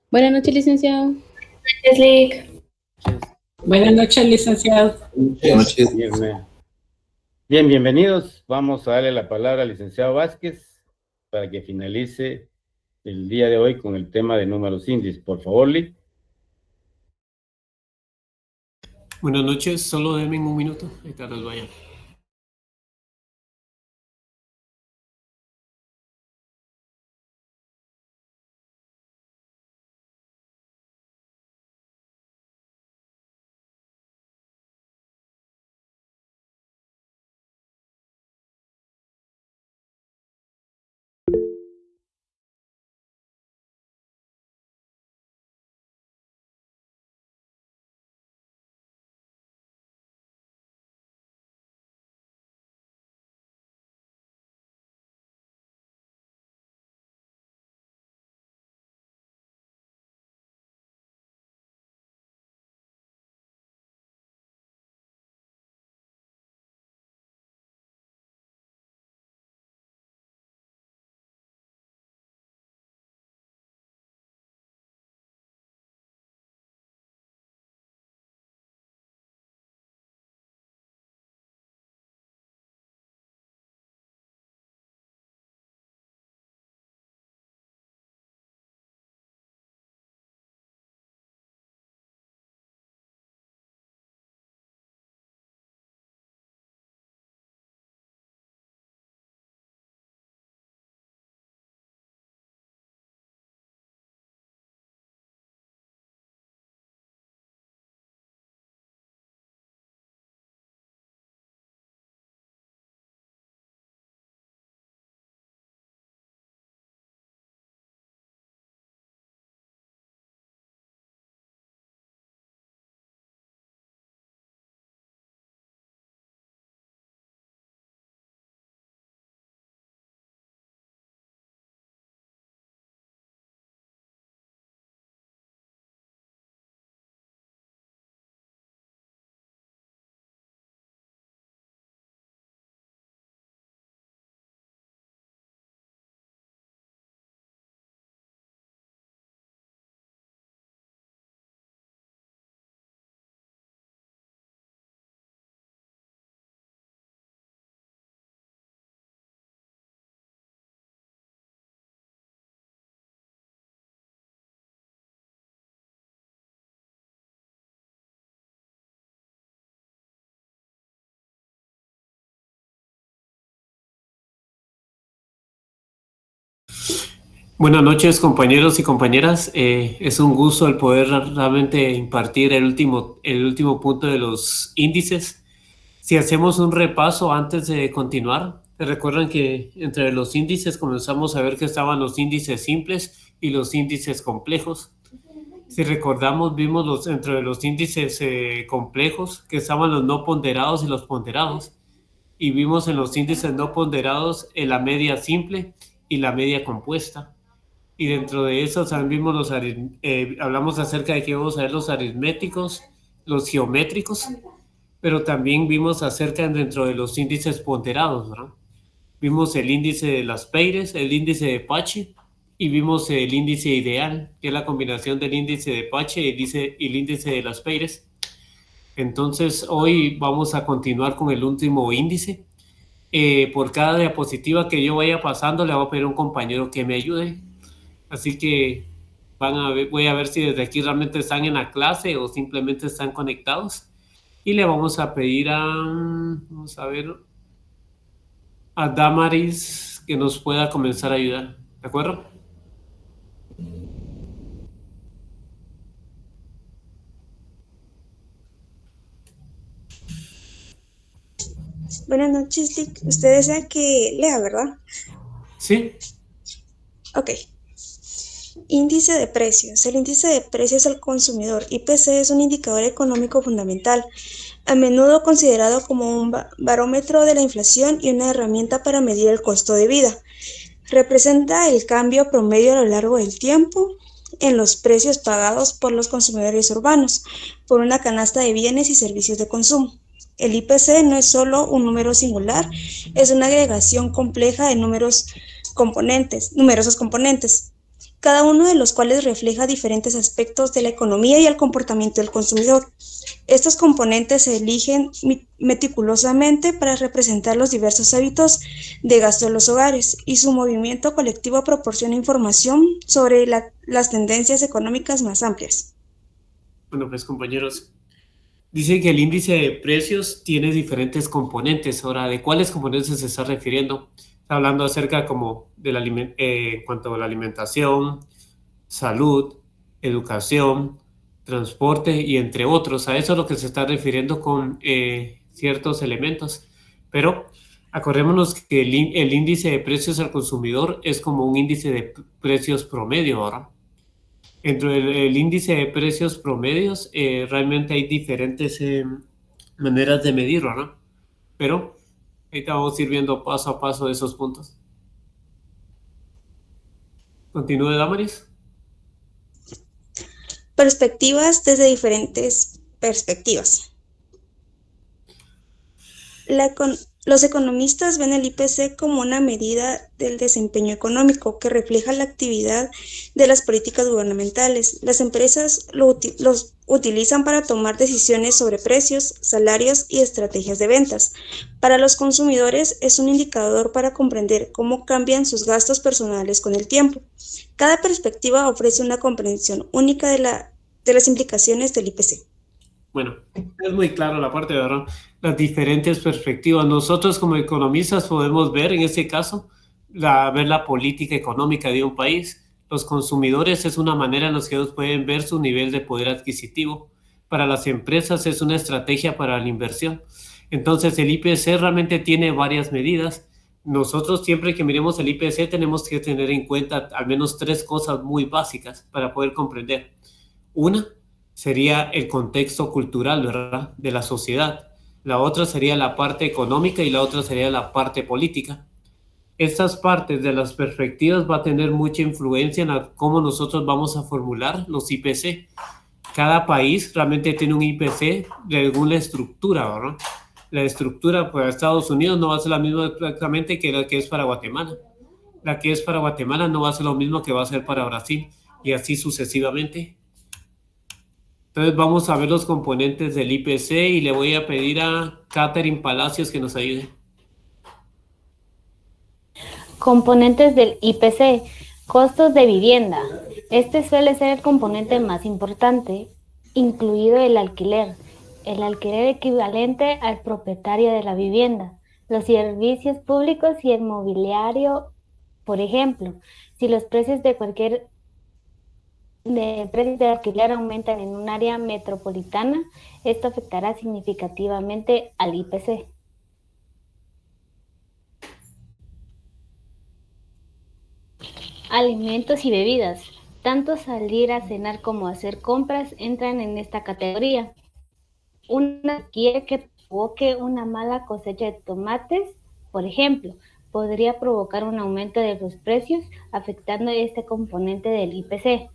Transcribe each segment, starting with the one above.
Buenas noches, licenciado. Leslie. Buenas noches, licenciado. Buenas noches. Bien, bienvenidos. Vamos a darle la palabra al licenciado Vázquez para que finalice el día de hoy con el tema de números índices. Por favor, Lee. Buenas noches, solo denme un minuto. Ahorita los vaya. Buenas noches, compañeros y compañeras. Es un gusto el poder realmente impartir el último punto de los índices. Si hacemos un repaso antes de continuar, recuerdan que entre los índices comenzamos a ver que estaban los índices simples y los índices complejos. Si recordamos, vimos entre los índices complejos que estaban los no ponderados y los ponderados. Y vimos en los índices no ponderados la media simple y la media compuesta. Y dentro de eso también vimos hablamos acerca de que vamos a ver los aritméticos, los geométricos, pero también vimos acerca dentro de los índices ponderados, ¿verdad? Vimos el índice de las Peires, el índice de Pache, y vimos el índice ideal, que es la combinación del índice de Pache y el índice de las Peires. Entonces, hoy vamos a continuar con el último índice. Por cada diapositiva que yo vaya pasando, le voy a pedir a un compañero que me ayude. Así que voy a ver si desde aquí realmente están en la clase o simplemente están conectados. Y le vamos a pedir vamos a ver, a Damaris que nos pueda comenzar a ayudar. ¿De acuerdo? Buenas noches, Lick. Usted desea que lea, ¿verdad? Sí. Ok. Índice de precios. El índice de precios al consumidor, IPC, es un indicador económico fundamental, a menudo considerado como un barómetro de la inflación y una herramienta para medir el costo de vida. Representa el cambio promedio a lo largo del tiempo en los precios pagados por los consumidores urbanos por una canasta de bienes y servicios de consumo. El IPC no es solo un número singular, es una agregación compleja de numerosos componentes. cada uno de los cuales refleja diferentes aspectos de la economía y el comportamiento del consumidor. Estos componentes se eligen meticulosamente para representar los diversos hábitos de gasto de los hogares, y su movimiento colectivo proporciona información sobre las tendencias económicas más amplias. Bueno, pues compañeros, dice que el índice de precios tiene diferentes componentes. Ahora, ¿de cuáles componentes se está refiriendo? Está hablando acerca como en cuanto a la alimentación, salud, educación, transporte y entre otros. A eso es lo que se está refiriendo con ciertos elementos. Pero acordémonos que el índice de precios al consumidor es como un índice de precios promedio ahora. Dentro del índice de precios promedios, realmente hay diferentes maneras de medirlo, ¿no? Pero ahorita vamos a ir viendo paso a paso esos puntos. Continúe, Damaris. Perspectivas desde diferentes perspectivas. Los economistas ven el IPC como una medida del desempeño económico que refleja la actividad de las políticas gubernamentales. Las empresas los utilizan para tomar decisiones sobre precios, salarios y estrategias de ventas. Para los consumidores es un indicador para comprender cómo cambian sus gastos personales con el tiempo. Cada perspectiva ofrece una comprensión única de las implicaciones del IPC. Bueno, es muy claro la parte de ahora, las diferentes perspectivas. Nosotros como economistas podemos ver en este caso, ver la política económica de un país. Los consumidores es una manera en la que ellos pueden ver su nivel de poder adquisitivo. Para las empresas es una estrategia para la inversión. Entonces el IPC realmente tiene varias medidas. Nosotros siempre que miremos el IPC tenemos que tener en cuenta al menos 3 cosas muy básicas para poder comprender. Una sería el contexto cultural, ¿verdad?, de la sociedad. La otra sería la parte económica y la otra sería la parte política. Estas partes de las perspectivas va a tener mucha influencia en cómo nosotros vamos a formular los IPC. Cada país realmente tiene un IPC según la estructura, ¿verdad? La estructura para Estados Unidos no va a ser la misma exactamente que la que es para Guatemala. La que es para Guatemala no va a ser lo mismo que va a ser para Brasil, y así sucesivamente. Entonces vamos a ver los componentes del IPC y le voy a pedir a Catherine Palacios que nos ayude. Componentes del IPC. Costos de vivienda. Este suele ser el componente más importante, incluido el alquiler equivalente al propietario de la vivienda, los servicios públicos y el mobiliario. Por ejemplo, si los precios de alquiler aumentan en un área metropolitana, esto afectará significativamente al IPC. Alimentos y bebidas. Tanto salir a cenar como hacer compras entran en esta categoría. Una sequía que provoque una mala cosecha de tomates, por ejemplo, podría provocar un aumento de los precios, afectando este componente del IPC.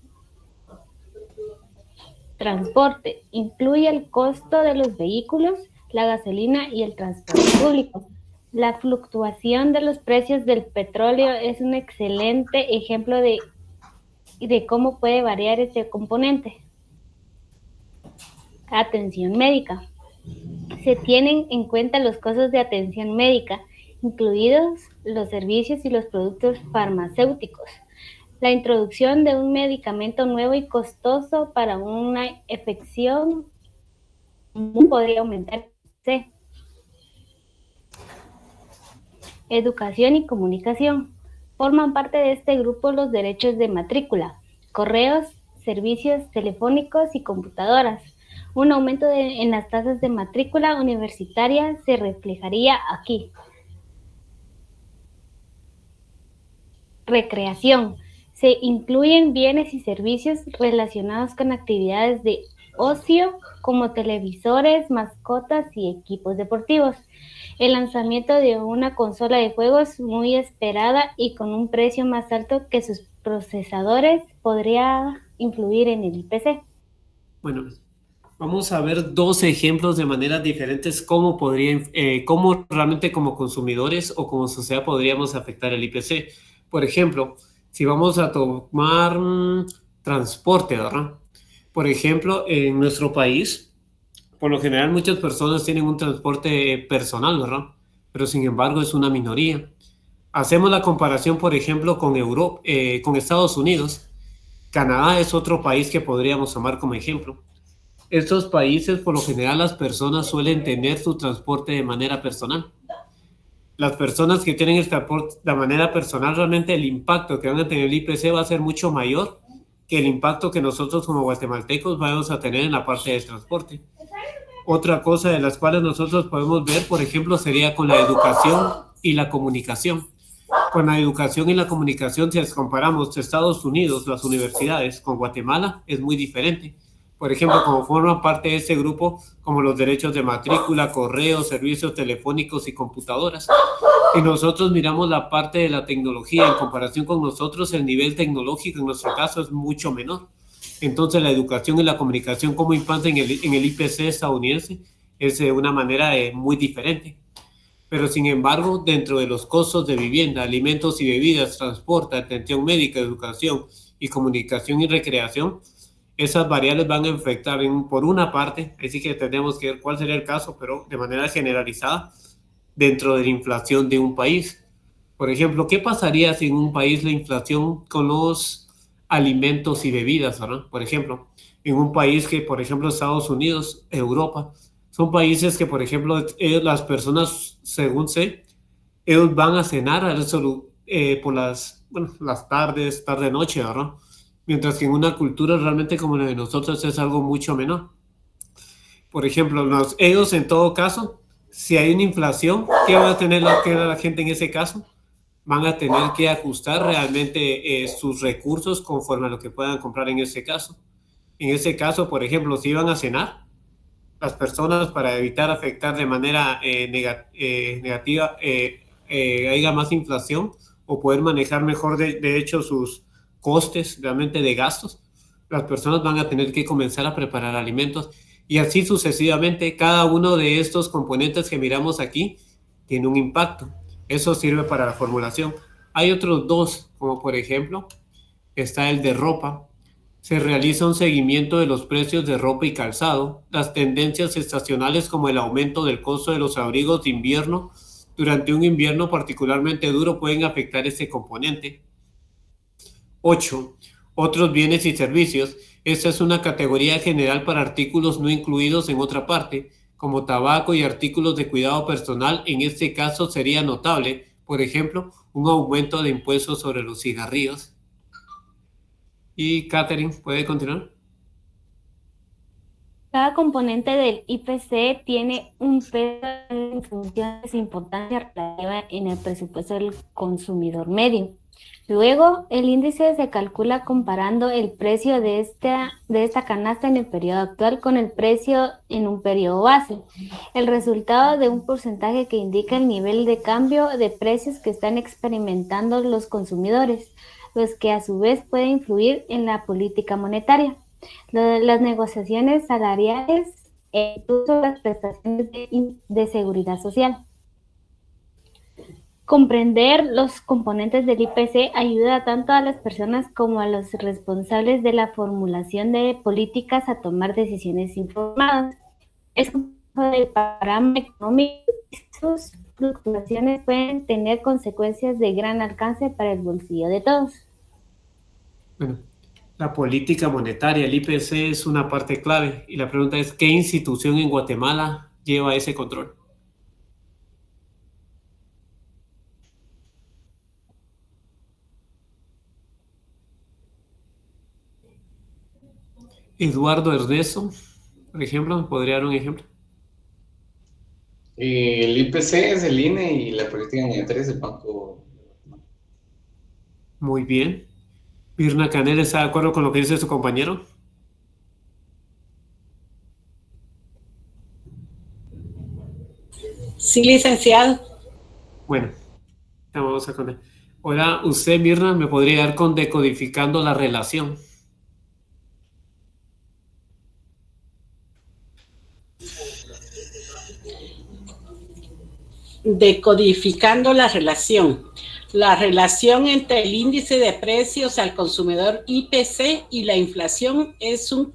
Transporte. Incluye el costo de los vehículos, la gasolina y el transporte público. La fluctuación de los precios del petróleo es un excelente ejemplo de cómo puede variar este componente. Atención médica. Se tienen en cuenta los costos de atención médica, incluidos los servicios y los productos farmacéuticos. La introducción de un medicamento nuevo y costoso para una afección podría aumentar el IPC. Educación y comunicación. Forman parte de este grupo los derechos de matrícula, correos, servicios telefónicos y computadoras. Un aumento en las tasas de matrícula universitaria se reflejaría aquí. Recreación. Se incluyen bienes y servicios relacionados con actividades de ocio como televisores, mascotas y equipos deportivos. El lanzamiento de una consola de juegos muy esperada y con un precio más alto que sus procesadores podría influir en el IPC. Bueno, vamos a ver 2 ejemplos de maneras diferentes cómo realmente como consumidores o como sociedad podríamos afectar el IPC. Por ejemplo, Si vamos a tomar transporte, ¿verdad? Por ejemplo, en nuestro país, por lo general muchas personas tienen un transporte personal, ¿verdad? Pero sin embargo es una minoría. Hacemos la comparación, por ejemplo, con Europa, con Estados Unidos. Canadá es otro país que podríamos tomar como ejemplo. Estos países, por lo general, las personas suelen tener su transporte de manera personal. Las personas que tienen el transporte de manera personal, realmente el impacto que van a tener el IPC va a ser mucho mayor que el impacto que nosotros como guatemaltecos vamos a tener en la parte del transporte. Otra cosa de las cuales nosotros podemos ver, por ejemplo, sería con la educación y la comunicación. Con la educación y la comunicación, si las comparamos Estados Unidos, las universidades, con Guatemala, es muy diferente. Por ejemplo, como forman parte de ese grupo, como los derechos de matrícula, correos, servicios telefónicos y computadoras. Y nosotros miramos la parte de la tecnología, en comparación con nosotros, el nivel tecnológico en nuestro caso es mucho menor. Entonces, la educación y la comunicación como impacta en el IPC estadounidense es de una manera muy diferente. Pero sin embargo, dentro de los costos de vivienda, alimentos y bebidas, transporte, atención médica, educación y comunicación y recreación, esas variables van a afectar por una parte, así que tenemos que ver cuál sería el caso, pero de manera generalizada, dentro de la inflación de un país. Por ejemplo, ¿qué pasaría si en un país la inflación con los alimentos y bebidas, ¿verdad? Por ejemplo, en un país que, por ejemplo, Estados Unidos, Europa, son países que, por ejemplo, las personas, según sé, ellos van a cenar a eso, por las tardes, tarde-noche, ¿verdad? Mientras que en una cultura realmente como la de nosotros es algo mucho menor. Por ejemplo, ellos en todo caso, si hay una inflación, ¿qué va a tener la gente en ese caso? Van a tener que ajustar realmente sus recursos conforme a lo que puedan comprar en ese caso. En ese caso, por ejemplo, si iban a cenar, las personas para evitar afectar de manera negativa, haya más inflación o poder manejar mejor de hecho sus costes realmente de gastos, las personas van a tener que comenzar a preparar alimentos y así sucesivamente. Cada uno de estos componentes que miramos aquí tiene un impacto. Eso sirve para la formulación. Hay otros dos, como por ejemplo, está el de ropa. Se realiza un seguimiento de los precios de ropa y calzado, las tendencias estacionales como el aumento del costo de los abrigos de invierno durante un invierno particularmente duro pueden afectar este componente. 8. Otros bienes y servicios. Esta es una categoría general para artículos no incluidos en otra parte, como tabaco y artículos de cuidado personal. En este caso sería notable, por ejemplo, un aumento de impuestos sobre los cigarrillos. Y Catherine, ¿puede continuar? Cada componente del IPC tiene un peso en función de su importancia relativa en el presupuesto del consumidor medio. Luego, el índice se calcula comparando el precio de esta canasta en el periodo actual con el precio en un periodo base. El resultado de un porcentaje que indica el nivel de cambio de precios que están experimentando los consumidores, los que a su vez pueden influir en la política monetaria. Las negociaciones salariales e incluso las prestaciones de seguridad social. Comprender los componentes del IPC ayuda tanto a las personas como a los responsables de la formulación de políticas a tomar decisiones informadas. Es un parámetro económico y sus fluctuaciones pueden tener consecuencias de gran alcance para el bolsillo de todos. Bueno, la política monetaria, el IPC, es una parte clave y la pregunta es, ¿qué institución en Guatemala lleva ese control? Eduardo Ernesto, por ejemplo, ¿me podría dar un ejemplo? El IPC es el INE y la política monetaria es el Banco. Muy bien. Mirna Canel, ¿está de acuerdo con lo que dice su compañero? Sí, licenciado. Bueno, vamos a contar. Ahora, usted, Mirna, me podría dar con decodificando la relación. Decodificando la relación. La relación entre el índice de precios al consumidor IPC y la inflación es un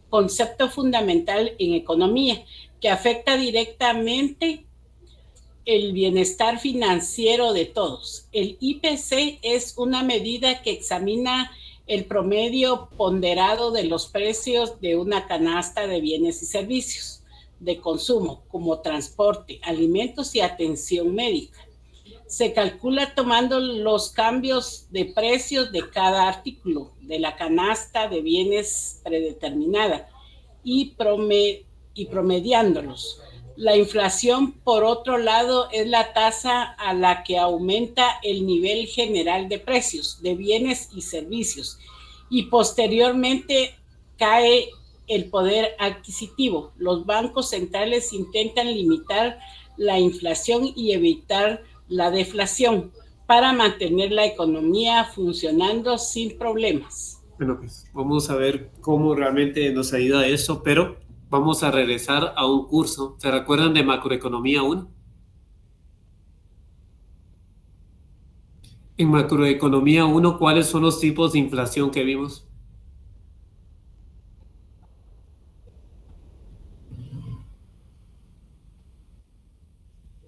concepto fundamental en economía que afecta directamente el bienestar financiero de todos. El IPC es una medida que examina el promedio ponderado de los precios de una canasta de bienes y servicios de consumo, como transporte, alimentos y atención médica. Se calcula tomando los cambios de precios de cada artículo de la canasta de bienes predeterminada y promediándolos. La inflación, por otro lado, es la tasa a la que aumenta el nivel general de precios de bienes y servicios y posteriormente cae el poder adquisitivo. Los bancos centrales intentan limitar la inflación y evitar la deflación para mantener la economía funcionando sin problemas. Bueno, pues vamos a ver cómo realmente nos ayuda eso, pero vamos a regresar a un curso. ¿Se recuerdan de Macroeconomía 1? En Macroeconomía 1, ¿cuáles son los tipos de inflación que vimos?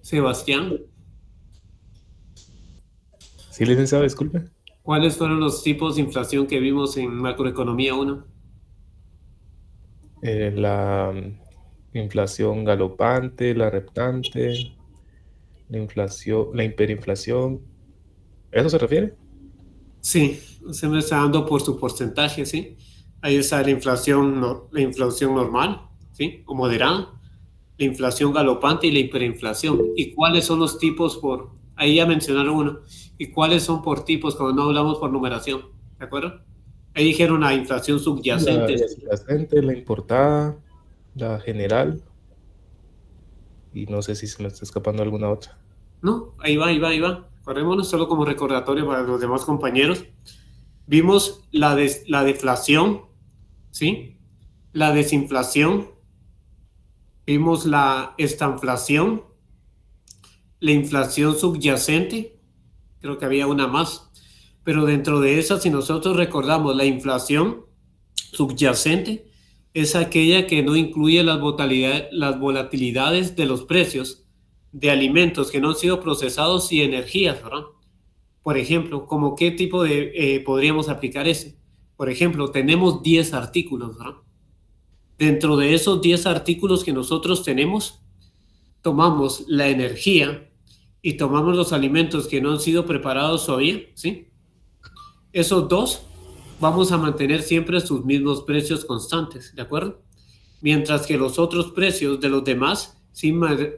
Sebastián. Sí, licenciado, disculpe. ¿Cuáles fueron los tipos de inflación que vimos en Macroeconomía 1? La inflación galopante, la reptante, la inflación, la hiperinflación. ¿A eso se refiere? Sí, se me está dando por su porcentaje, ¿sí? Ahí está la inflación normal, ¿sí? O moderada, la inflación galopante y la hiperinflación. ¿Y cuáles son los tipos por...? Ahí ya mencionaron uno. ¿Y cuáles son por tipos cuando no hablamos por numeración? ¿De acuerdo? Ahí dijeron la inflación subyacente. La subyacente, la importada, la general. Y no sé si se me está escapando alguna otra. No, ahí va. Corrémonos solo como recordatorio para los demás compañeros. Vimos la deflación, ¿sí? La desinflación. Vimos la estanflación, la inflación subyacente, creo que había una más, pero dentro de esas, si nosotros recordamos, la inflación subyacente es aquella que no incluye las volatilidades de los precios de alimentos que no han sido procesados y energías, ¿verdad? Por ejemplo, ¿cómo qué tipo de podríamos aplicar ese? Por ejemplo, tenemos 10 artículos, ¿verdad? Dentro de esos 10 artículos que nosotros tenemos, tomamos la energía y tomamos los alimentos que no han sido preparados todavía, ¿sí? Esos dos vamos a mantener siempre sus mismos precios constantes, ¿de acuerdo? Mientras que los otros precios de los demás, si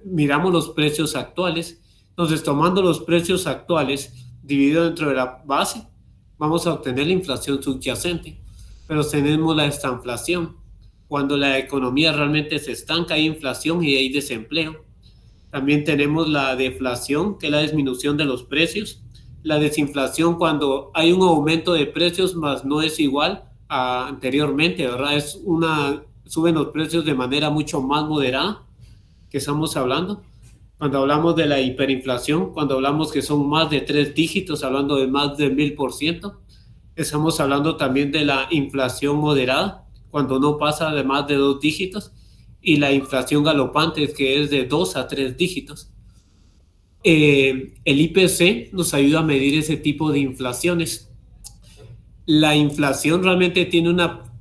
miramos los precios actuales, entonces tomando los precios actuales dividido dentro de la base, vamos a obtener la inflación subyacente, pero tenemos la estanflación. Cuando la economía realmente se estanca, hay inflación y hay desempleo. También tenemos la deflación, que es la disminución de los precios. La desinflación, cuando hay un aumento de precios, más no es igual a anteriormente, ¿verdad? Suben los precios de manera mucho más moderada, que estamos hablando. Cuando hablamos de la hiperinflación, cuando hablamos que son más de 3 dígitos, hablando de más del 1000%, estamos hablando también de la inflación moderada, cuando no pasa de más de 2 dígitos, y la inflación galopante, que es de 2 a 3 dígitos. El IPC nos ayuda a medir ese tipo de inflaciones. La inflación realmente tiene una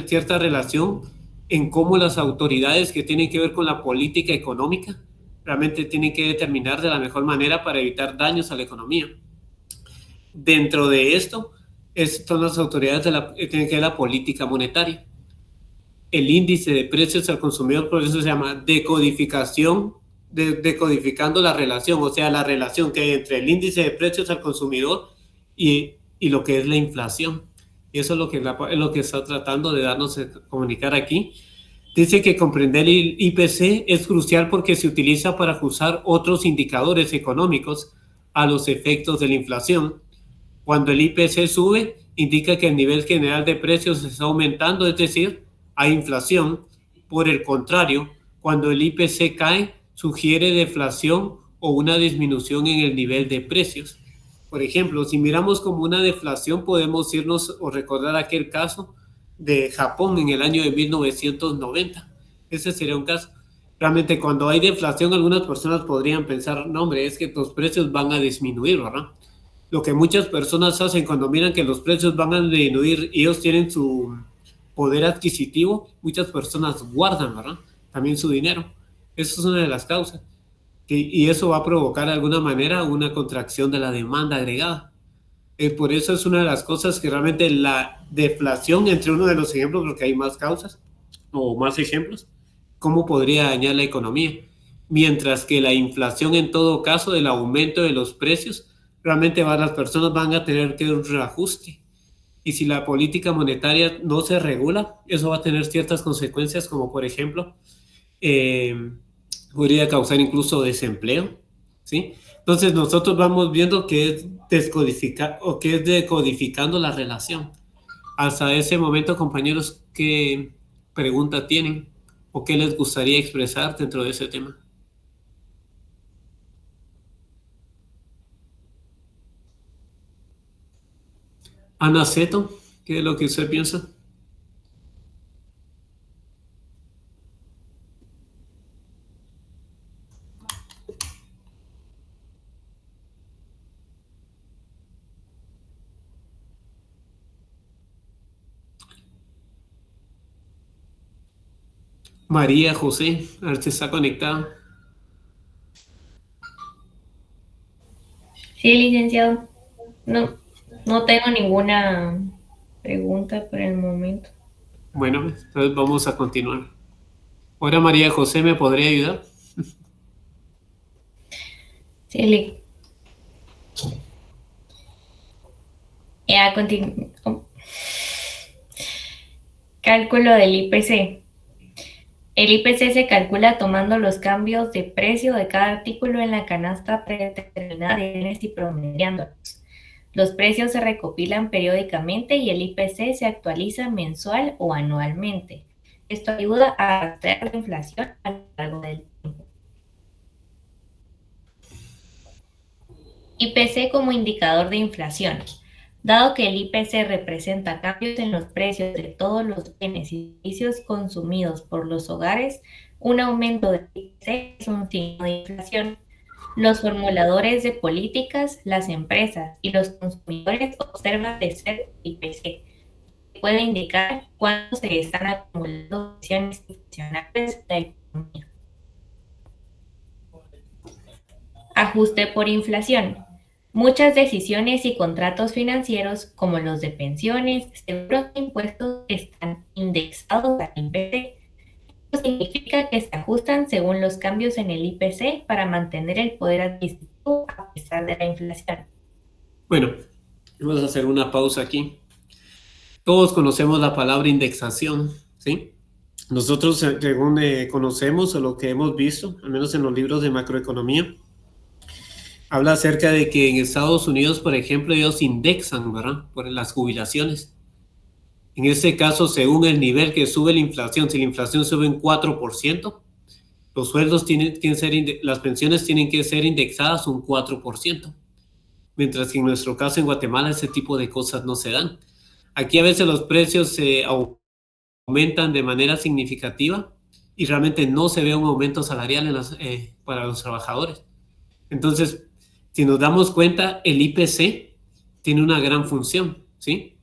cierta relación en cómo las autoridades que tienen que ver con la política económica realmente tienen que determinar de la mejor manera para evitar daños a la economía. Dentro de esto, son las autoridades que tienen que ver la política monetaria. El índice de precios al consumidor, por eso se llama decodificando la relación, o sea, la relación que hay entre el índice de precios al consumidor y lo que es la inflación. Y eso es lo que está tratando de darnos a comunicar aquí. Dice que comprender el IPC es crucial porque se utiliza para ajustar otros indicadores económicos a los efectos de la inflación. Cuando el IPC sube, indica que el nivel general de precios está aumentando, es decir, hay inflación. Por el contrario, cuando el IPC cae, sugiere deflación o una disminución en el nivel de precios. Por ejemplo, si miramos como una deflación, podemos irnos o recordar aquel caso de Japón en el año de 1990. Ese sería un caso. Realmente cuando hay deflación, algunas personas podrían pensar, no hombre, es que los precios van a disminuir, ¿verdad? Lo que muchas personas hacen cuando miran que los precios van a disminuir y ellos tienen su poder adquisitivo, muchas personas guardan, ¿verdad? También su dinero. Eso es una de las causas. Y eso va a provocar de alguna manera una contracción de la demanda agregada. Por eso es una de las cosas que realmente la deflación, entre uno de los ejemplos, porque hay más causas o más ejemplos, cómo podría dañar la economía. Mientras que la inflación, en todo caso, el aumento de los precios, realmente las personas van a tener que un reajuste. Y si la política monetaria no se regula, eso va a tener ciertas consecuencias, como por ejemplo, podría causar incluso desempleo, ¿sí? Entonces nosotros vamos viendo que es descodificar o que es decodificando la relación. Hasta ese momento, compañeros, ¿qué pregunta tienen o qué les gustaría expresar dentro de ese tema? Ana Zeto, ¿qué es lo que usted piensa? María José, a ver si está conectada. Sí, licenciado. No tengo ninguna pregunta por el momento. Bueno, entonces vamos a continuar. Ahora María José, ¿me podría ayudar? Sí, cálculo del IPC. El IPC se calcula tomando los cambios de precio de cada artículo en la canasta predeterminada de bienes y promediándolos. Los precios se recopilan periódicamente y el IPC se actualiza mensual o anualmente. Esto ayuda a rastrear la inflación a lo largo del tiempo. IPC como indicador de inflación. Dado que el IPC representa cambios en los precios de todos los bienes y servicios consumidos por los hogares, un aumento del IPC es un signo de inflación. Los formuladores de políticas, las empresas y los consumidores observan de cerca el IPC, que puede indicar cuándo se están acumulando presiones inflacionarias de la economía. Ajuste por inflación. Muchas decisiones y contratos financieros, como los de pensiones, seguros e impuestos, están indexados al IPC. Esto significa que se ajustan según los cambios en el IPC para mantener el poder adquisitivo a pesar de la inflación. Bueno, vamos a hacer una pausa aquí. Todos conocemos la palabra indexación, ¿sí? Nosotros, según conocemos o lo que hemos visto, al menos en los libros de macroeconomía, habla acerca de que en Estados Unidos, por ejemplo, ellos indexan, ¿verdad?, por las jubilaciones. En este caso, según el nivel que sube la inflación, si la inflación sube un 4%, los sueldos tienen que ser, las pensiones tienen que ser indexadas un 4%. Mientras que en nuestro caso en Guatemala ese tipo de cosas no se dan. Aquí a veces los precios se aumentan de manera significativa y realmente no se ve un aumento salarial para los trabajadores. Entonces, si nos damos cuenta, el IPC tiene una gran función, ¿sí?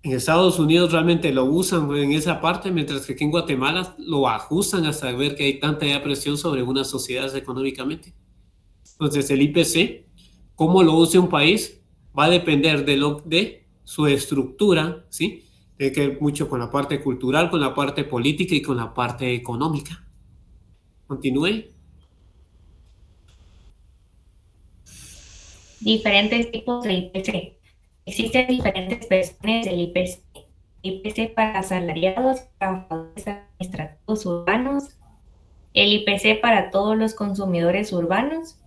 En Estados Unidos realmente lo usan en esa parte, mientras que aquí en Guatemala lo ajustan hasta ver que hay tanta presión sobre unas sociedades económicamente. Entonces, el IPC, cómo lo use un país, va a depender de su estructura, ¿sí? Tiene que ver mucho con la parte cultural, con la parte política y con la parte económica. Continúe. Diferentes tipos de IPC. Existen diferentes versiones del IPC. IPC para asalariados, trabajadores administrativos urbanos, el IPC para todos los consumidores urbanos,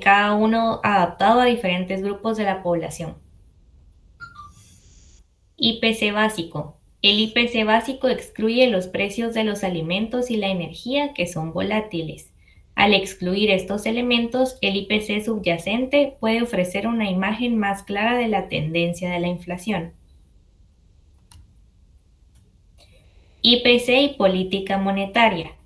cada uno adaptado a diferentes grupos de la población. IPC básico. El IPC básico excluye los precios de los alimentos y la energía que son volátiles. Al excluir estos elementos, el IPC subyacente puede ofrecer una imagen más clara de la tendencia de la inflación. IPC y política monetaria.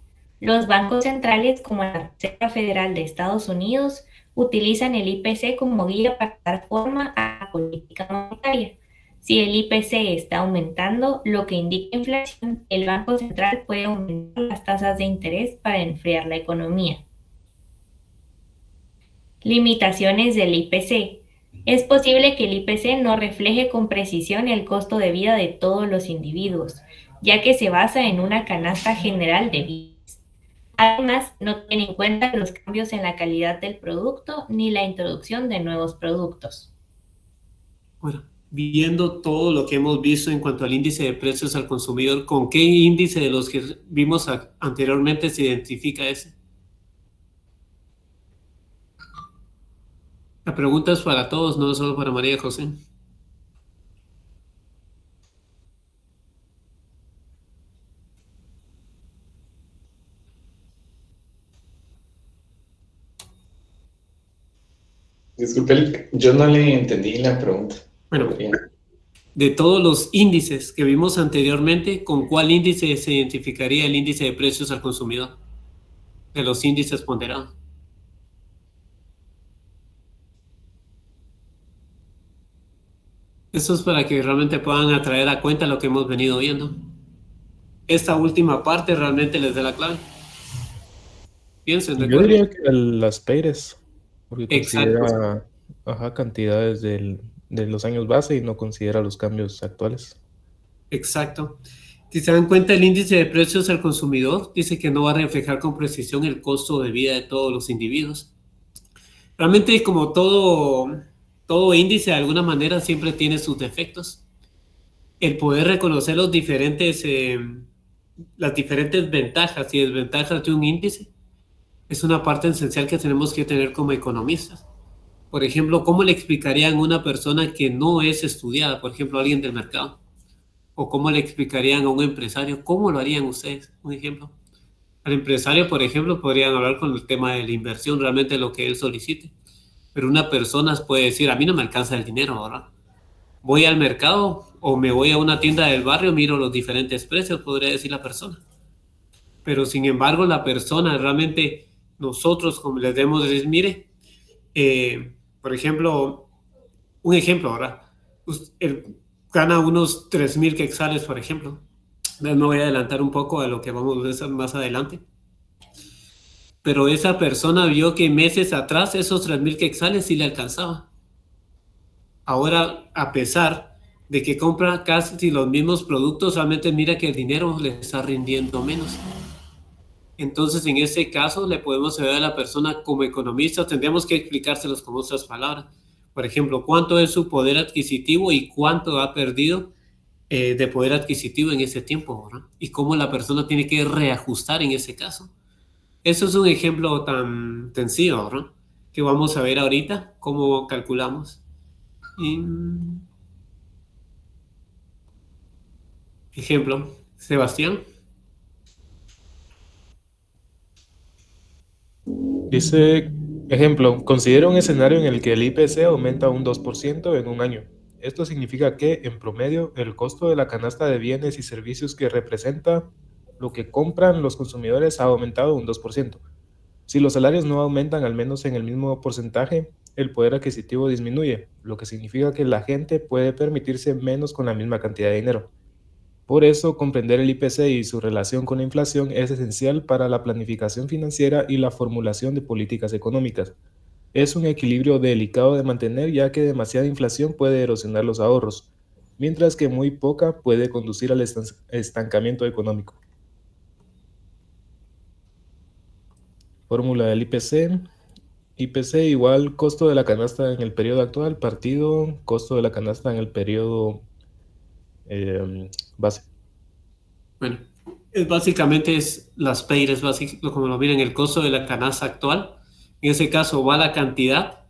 Los bancos centrales, como la Reserva Federal de Estados Unidos, utilizan el IPC como guía para dar forma a la política monetaria. Si el IPC está aumentando, lo que indica inflación, el Banco Central puede aumentar las tasas de interés para enfriar la economía. Limitaciones del IPC. Es posible que el IPC no refleje con precisión el costo de vida de todos los individuos, ya que se basa en una canasta general de bienes. Además, no tiene en cuenta los cambios en la calidad del producto ni la introducción de nuevos productos. Bueno, viendo todo lo que hemos visto en cuanto al índice de precios al consumidor, ¿con qué índice de los que vimos anteriormente se identifica ese? La pregunta es para todos, no solo para María José. Disculpe, yo no le entendí la pregunta. Bueno, de todos los índices que vimos anteriormente, ¿con cuál índice se identificaría el índice de precios al consumidor? De los índices ponderados. Eso es para que realmente puedan atraer a cuenta lo que hemos venido viendo. Esta última parte realmente les da la clave. Piensen, Yo diría que las PEIRES, porque Exacto. considera cantidades de los años base y no considera los cambios actuales. Exacto. Si se dan cuenta, el índice de precios al consumidor dice que no va a reflejar con precisión el costo de vida de todos los individuos. Realmente, como todo índice, de alguna manera siempre tiene sus defectos. El poder reconocer las diferentes ventajas y desventajas de un índice es una parte esencial que tenemos que tener como economistas. Por ejemplo, ¿cómo le explicarían a una persona que no es estudiada, por ejemplo, a alguien del mercado? ¿O cómo le explicarían a un empresario? ¿Cómo lo harían ustedes? Un ejemplo. Al empresario, por ejemplo, podrían hablar con el tema de la inversión, realmente lo que él solicite. Pero una persona puede decir, a mí no me alcanza el dinero, ¿verdad? Voy al mercado o me voy a una tienda del barrio, miro los diferentes precios, podría decir la persona. Pero sin embargo, la persona realmente, nosotros, como les debemos decir, mire, por ejemplo, un ejemplo, ¿verdad? Él gana unos 3,000 quetzales, por ejemplo. Me voy a adelantar un poco a lo que vamos a ver más adelante. Pero esa persona vio que meses atrás esos 3,000 quetzales sí le alcanzaba. Ahora, a pesar de que compra casi los mismos productos, realmente mira que el dinero le está rindiendo menos. Entonces, en ese caso, le podemos ayudar a la persona como economista, tendríamos que explicárselos con otras palabras. Por ejemplo, ¿cuánto es su poder adquisitivo y cuánto ha perdido de poder adquisitivo en ese tiempo, ¿verdad? Y cómo la persona tiene que reajustar en ese caso. Eso es un ejemplo tan sencillo, ¿verdad? Que vamos a ver ahorita cómo calculamos. Ejemplo, Sebastián. Dice, ejemplo, considera un escenario en el que el IPC aumenta un 2% en un año. Esto significa que, en promedio, el costo de la canasta de bienes y servicios que representa lo que compran los consumidores ha aumentado un 2%. Si los salarios no aumentan al menos en el mismo porcentaje, el poder adquisitivo disminuye, lo que significa que la gente puede permitirse menos con la misma cantidad de dinero. Por eso, comprender el IPC y su relación con la inflación es esencial para la planificación financiera y la formulación de políticas económicas. Es un equilibrio delicado de mantener, ya que demasiada inflación puede erosionar los ahorros, mientras que muy poca puede conducir al estancamiento económico. Fórmula del IPC. IPC igual costo de la canasta en el periodo actual, partido costo de la canasta en el periodo base. Bueno, básicamente es las PEIRES, como lo miren, el costo de la canasta actual. En ese caso va la cantidad,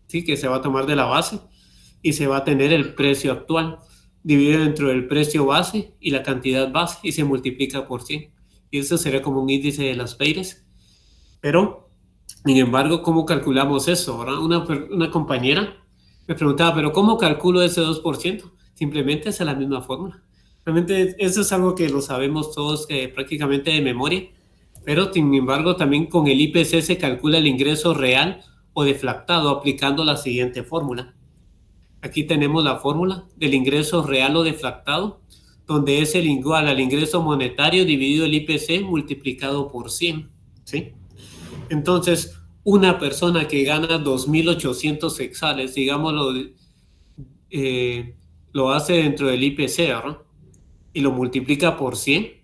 ¿sí? Que se va a tomar de la base y se va a tener el precio actual dividido dentro del precio base y la cantidad base y se multiplica por 100. Y eso sería como un índice de las PEIRES. Pero, sin embargo, ¿cómo calculamos eso? ¿Verdad? Una compañera me preguntaba, ¿pero cómo calculo ese 2%? Simplemente es la misma fórmula. Realmente eso es algo que lo sabemos todos prácticamente de memoria, pero sin embargo también con el IPC se calcula el ingreso real o deflactado aplicando la siguiente fórmula. Aquí tenemos la fórmula del ingreso real o deflactado, donde es el igual al ingreso monetario dividido el IPC multiplicado por 100, ¿sí? Entonces, una persona que gana 2.800 quetzales, digámoslo, lo hace dentro del IPC, ¿verdad? Y lo multiplica por 100,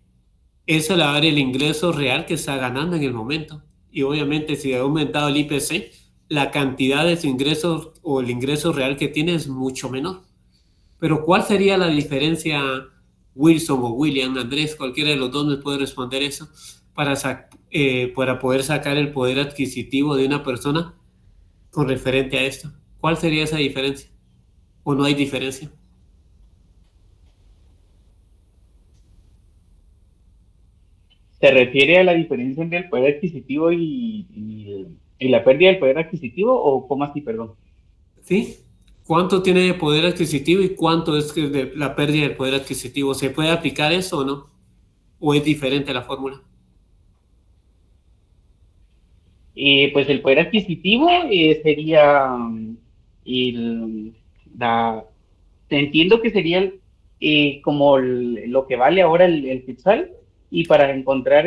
eso le va a dar el ingreso real que está ganando en el momento. Y obviamente si ha aumentado el IPC, la cantidad de su ingreso o el ingreso real que tiene es mucho menor. Pero ¿cuál sería la diferencia, Wilson o William, Andrés, cualquiera de los dos me puede responder eso, para poder sacar el poder adquisitivo de una persona con referente a esto? ¿Cuál sería esa diferencia? ¿O no hay diferencia? ¿Se refiere a la diferencia entre el poder adquisitivo y la pérdida del poder adquisitivo o cómo así, perdón? ¿Sí? ¿Cuánto tiene de poder adquisitivo y cuánto es de la pérdida del poder adquisitivo? ¿Se puede aplicar eso o no? ¿O es diferente la fórmula? Pues el poder adquisitivo sería el, la, entiendo que sería como lo que vale ahora el quetzal, y para encontrar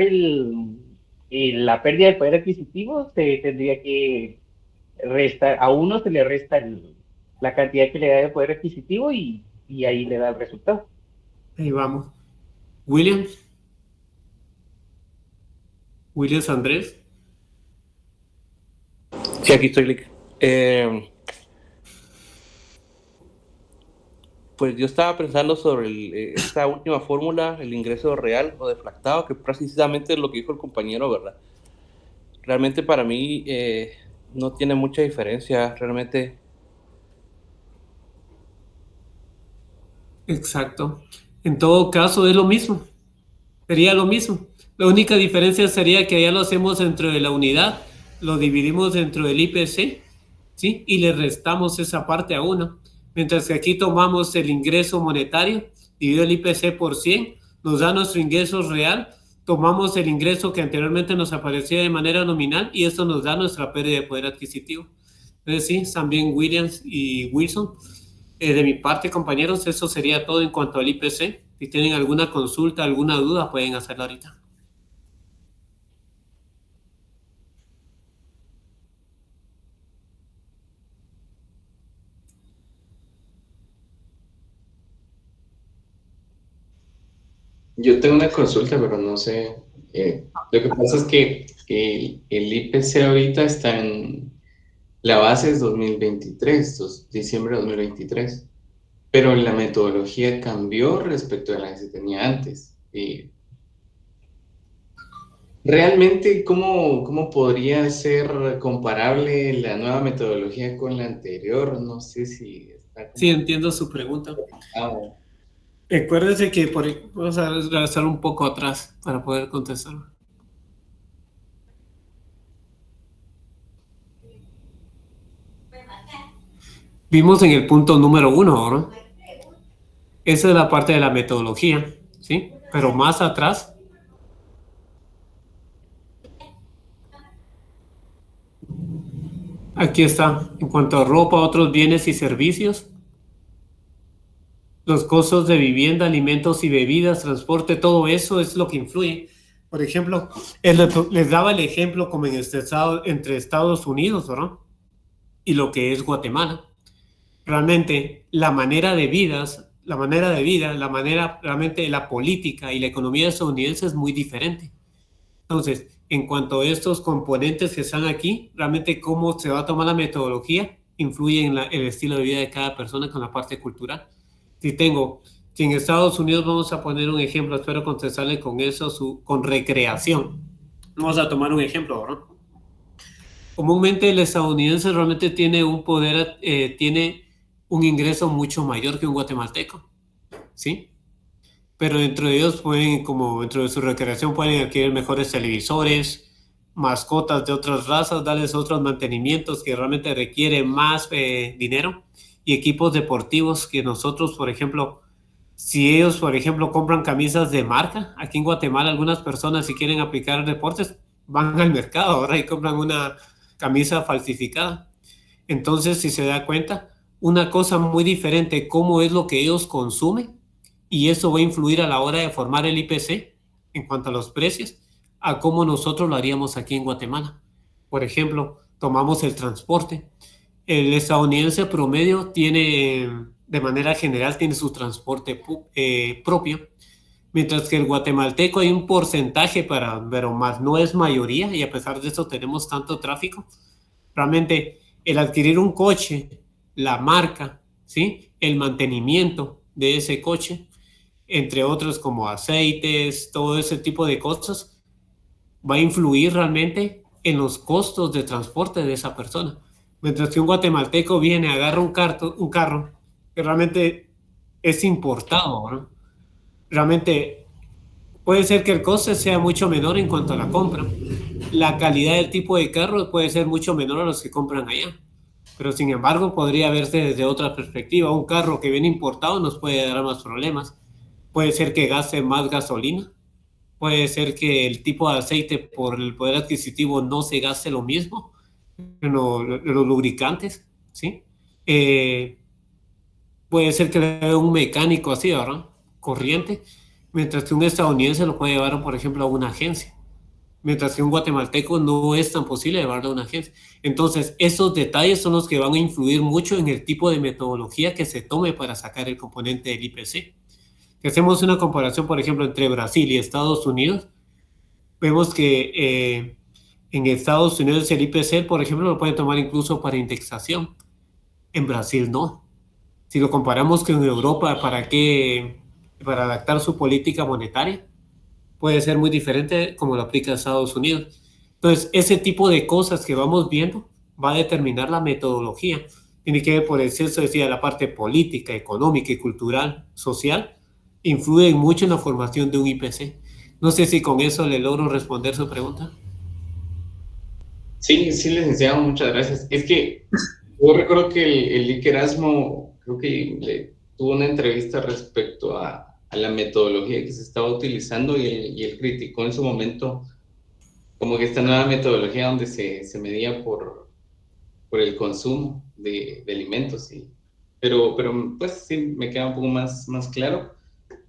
la pérdida del poder adquisitivo se tendría que restar, a uno se le resta la cantidad que le da de poder adquisitivo y ahí le da el resultado. Ahí vamos. William. Williams Andrés. Sí, aquí estoy, Lick. Pues yo estaba pensando sobre esta última fórmula, el ingreso real o deflactado, que precisamente es lo que dijo el compañero, ¿verdad? Realmente para mí no tiene mucha diferencia, realmente. Exacto. En todo caso es lo mismo. Sería lo mismo. La única diferencia sería que allá lo hacemos dentro de la unidad, lo dividimos dentro del IPC, ¿sí? Y le restamos esa parte a uno. Mientras que aquí tomamos el ingreso monetario, dividido el IPC por 100, nos da nuestro ingreso real, tomamos el ingreso que anteriormente nos aparecía de manera nominal y eso nos da nuestra pérdida de poder adquisitivo. Entonces sí, también Williams y Wilson. De mi parte, compañeros, eso sería todo en cuanto al IPC. Si tienen alguna consulta, alguna duda, pueden hacerla ahorita. Yo tengo una consulta, pero no sé. Lo que pasa es que el IPC ahorita está en la base es 2023, diciembre de 2023, pero la metodología cambió respecto a la que se tenía antes. ¿Realmente cómo podría ser comparable la nueva metodología con la anterior? No sé si está... Sí, entiendo su pregunta. Recuérdese que vamos a regresar un poco atrás para poder contestar. Vimos en el punto número 1, ¿no? Esa es la parte de la metodología, ¿sí? Pero más atrás. Aquí está. En cuanto a ropa, otros bienes y servicios, los costos de vivienda, alimentos y bebidas, transporte, todo eso es lo que influye. Por ejemplo, les daba el ejemplo como entre Estados Unidos, ¿no? Y lo que es Guatemala. Realmente la manera, realmente la política y la economía estadounidense es muy diferente. Entonces, en cuanto a estos componentes que están aquí, realmente cómo se va a tomar la metodología influye en el estilo de vida de cada persona con la parte cultural. Si en Estados Unidos, vamos a poner un ejemplo, espero contestarle con eso, con recreación. Vamos a tomar un ejemplo, ¿no? Comúnmente el estadounidense realmente tiene tiene un ingreso mucho mayor que un guatemalteco, ¿sí? Pero dentro de ellos dentro de su recreación pueden adquirir mejores televisores, mascotas de otras razas, darles otros mantenimientos que realmente requieren más dinero, y equipos deportivos que nosotros, por ejemplo, si ellos, por ejemplo, compran camisas de marca, aquí en Guatemala algunas personas si quieren aplicar deportes van al mercado ahora y compran una camisa falsificada. Entonces, si se da cuenta, una cosa muy diferente, cómo es lo que ellos consumen, y eso va a influir a la hora de formar el IPC en cuanto a los precios, a cómo nosotros lo haríamos aquí en Guatemala. Por ejemplo, tomamos el transporte. El estadounidense promedio tiene, de manera general, tiene su transporte propio, mientras que el guatemalteco hay un porcentaje pero más no es mayoría, y a pesar de eso tenemos tanto tráfico. Realmente el adquirir un coche, la marca, ¿sí? El mantenimiento de ese coche, entre otros como aceites, todo ese tipo de cosas, va a influir realmente en los costos de transporte de esa persona. Mientras que un guatemalteco viene, agarra un carro que realmente es importado, ¿no? Realmente puede ser que el coste sea mucho menor en cuanto a la compra. La calidad del tipo de carro puede ser mucho menor a los que compran allá. Pero sin embargo, podría verse desde otra perspectiva. Un carro que viene importado nos puede dar más problemas. Puede ser que gaste más gasolina. Puede ser que el tipo de aceite por el poder adquisitivo no se gaste lo mismo. Los lubricantes, ¿sí? Puede ser que le dé un mecánico así, ¿verdad? Corriente. Mientras que un estadounidense lo puede llevar, por ejemplo, a una agencia. Mientras que un guatemalteco no es tan posible llevarlo a una agencia. Entonces, esos detalles son los que van a influir mucho en el tipo de metodología que se tome para sacar el componente del IPC. Si hacemos una comparación, por ejemplo, entre Brasil y Estados Unidos, vemos que en Estados Unidos el IPC, por ejemplo, lo pueden tomar incluso para indexación. En Brasil no. Si lo comparamos con Europa, para adaptar su política monetaria, puede ser muy diferente como lo aplica Estados Unidos. Entonces, ese tipo de cosas que vamos viendo va a determinar la metodología. Tiene que ver, por eso decía, la parte política, económica y cultural, social, influye mucho en la formación de un IPC. No sé si con eso le logro responder su pregunta. Sí, sí, licenciado, muchas gracias. Es que yo recuerdo que el Lic Erasmo, creo que tuvo una entrevista respecto a la metodología que se estaba utilizando y él criticó en su momento como que esta nueva metodología donde se medía por el consumo de alimentos. Sí. Pero pues sí, me queda un poco más claro,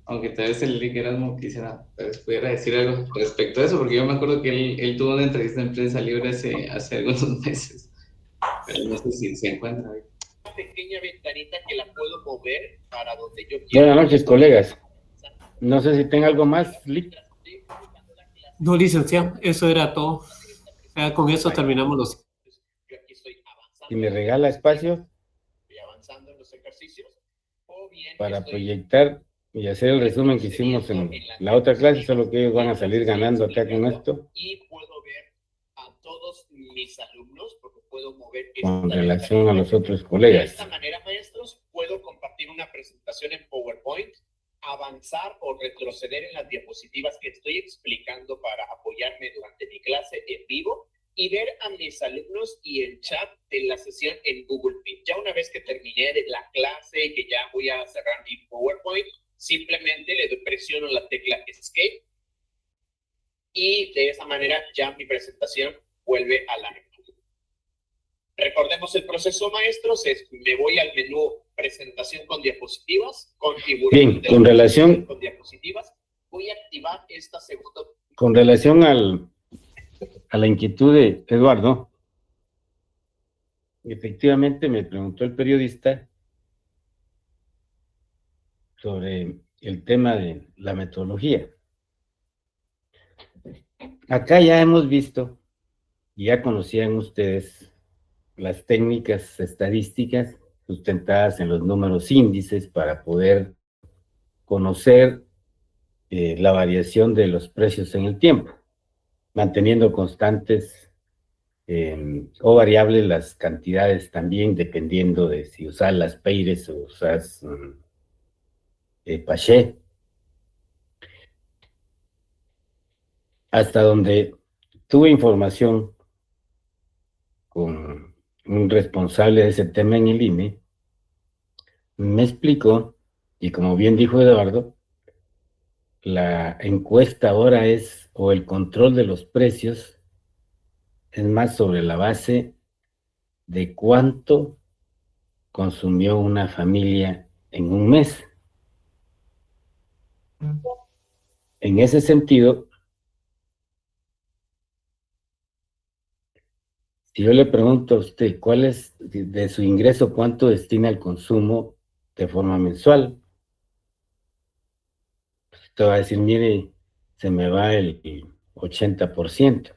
aunque tal vez el Lic Erasmo quisiera, tal vez pudiera decir algo respecto a eso, porque yo me acuerdo que él tuvo una entrevista en Prensa Libre hace algunos meses, pero no sé si se encuentra ahí. Una pequeña ventanita que la puedo mover para donde yo quiera. Buenas noches, colegas. No sé si tenga algo más, Lic. No, licenciado, eso era todo. Ya con eso terminamos los... Si me regala espacio para proyectar y hacer el resumen que hicimos en la otra clase, solo que ellos van a salir ganando acá con esto. Y puedo ver a todos mis alumnos, porque puedo mover con relación a los otros colegas. De esta manera, maestros, puedo compartir una presentación en PowerPoint, avanzar o retroceder en las diapositivas que estoy explicando para apoyarme durante mi clase en vivo y ver a mis alumnos y el chat de la sesión en Google Meet. Ya una vez que terminé de la clase y que ya voy a cerrar mi PowerPoint, simplemente le presiono la tecla Escape y de esa manera ya mi presentación vuelve a la normal. Recordemos el proceso, maestros, me voy al menú presentación con diapositivas, bien, con relación con diapositivas, voy a activar esta segunda. Con relación a la inquietud de Eduardo, efectivamente me preguntó el periodista sobre el tema de la metodología. Acá ya hemos visto, y ya conocían ustedes, las técnicas estadísticas sustentadas en los números índices para poder conocer la variación de los precios en el tiempo, manteniendo constantes o variables las cantidades también, dependiendo de si usas las Peires o usas Paché. Hasta donde tuve información con un responsable de ese tema en el INE, me explicó, y como bien dijo Eduardo, la encuesta ahora es, o el control de los precios, es más sobre la base de cuánto consumió una familia en un mes. En ese sentido, si yo le pregunto a usted cuál es de su ingreso, cuánto destina al consumo de forma mensual, usted va a decir, mire, se me va el 80%.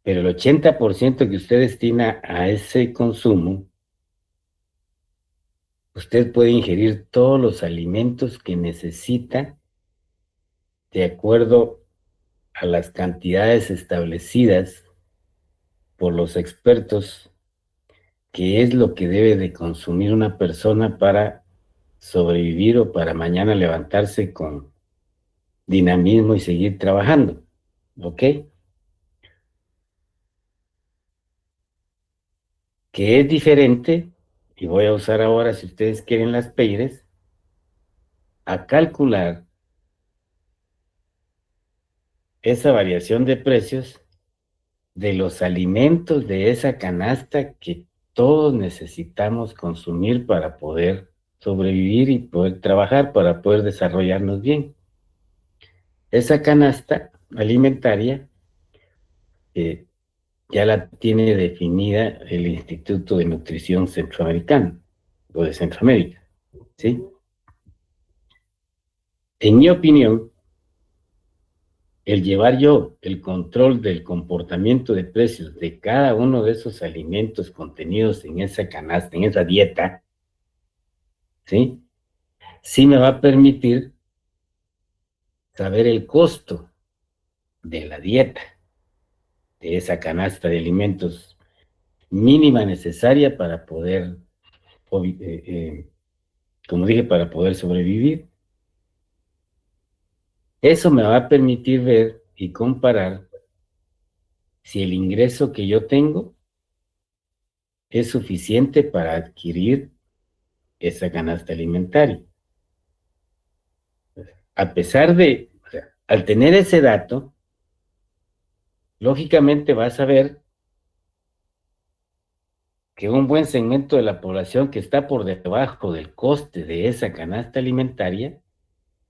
Pero el 80% que usted destina a ese consumo, usted puede ingerir todos los alimentos que necesita de acuerdo a las cantidades establecidas por los expertos, que es lo que debe de consumir una persona para sobrevivir o para mañana levantarse con dinamismo y seguir trabajando. ¿Ok? Que es diferente, y voy a usar ahora, si ustedes quieren, las PEIRES, a calcular esa variación de precios de los alimentos de esa canasta que todos necesitamos consumir para poder sobrevivir y poder trabajar, para poder desarrollarnos bien. Esa canasta alimentaria ya la tiene definida el Instituto de Nutrición Centroamericano, o de Centroamérica, ¿sí? En mi opinión, el llevar yo el control del comportamiento de precios de cada uno de esos alimentos contenidos en esa canasta, en esa dieta, ¿sí? Sí me va a permitir saber el costo de la dieta, de esa canasta de alimentos mínima necesaria para poder, como dije, para poder sobrevivir. Eso me va a permitir ver y comparar si el ingreso que yo tengo es suficiente para adquirir esa canasta alimentaria. A pesar de, o sea, al tener ese dato, lógicamente vas a ver que un buen segmento de la población que está por debajo del coste de esa canasta alimentaria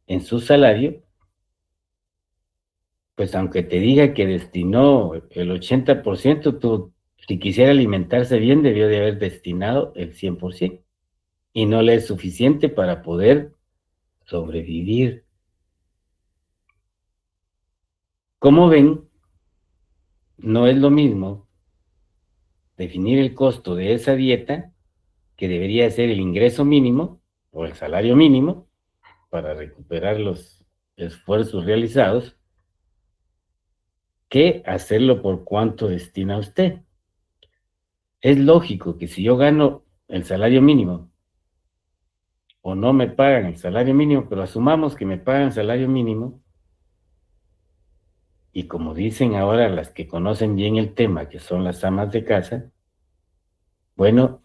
en su salario, pues aunque te diga que destinó el 80%, tú, si quisiera alimentarse bien, debió de haber destinado el 100%, y no le es suficiente para poder sobrevivir. Como ven, no es lo mismo definir el costo de esa dieta, que debería ser el ingreso mínimo o el salario mínimo, para recuperar los esfuerzos realizados, que hacerlo por cuánto destina usted. Es lógico que si yo gano el salario mínimo, o no me pagan el salario mínimo, pero asumamos que me pagan el salario mínimo, y como dicen ahora las que conocen bien el tema, que son las amas de casa, bueno,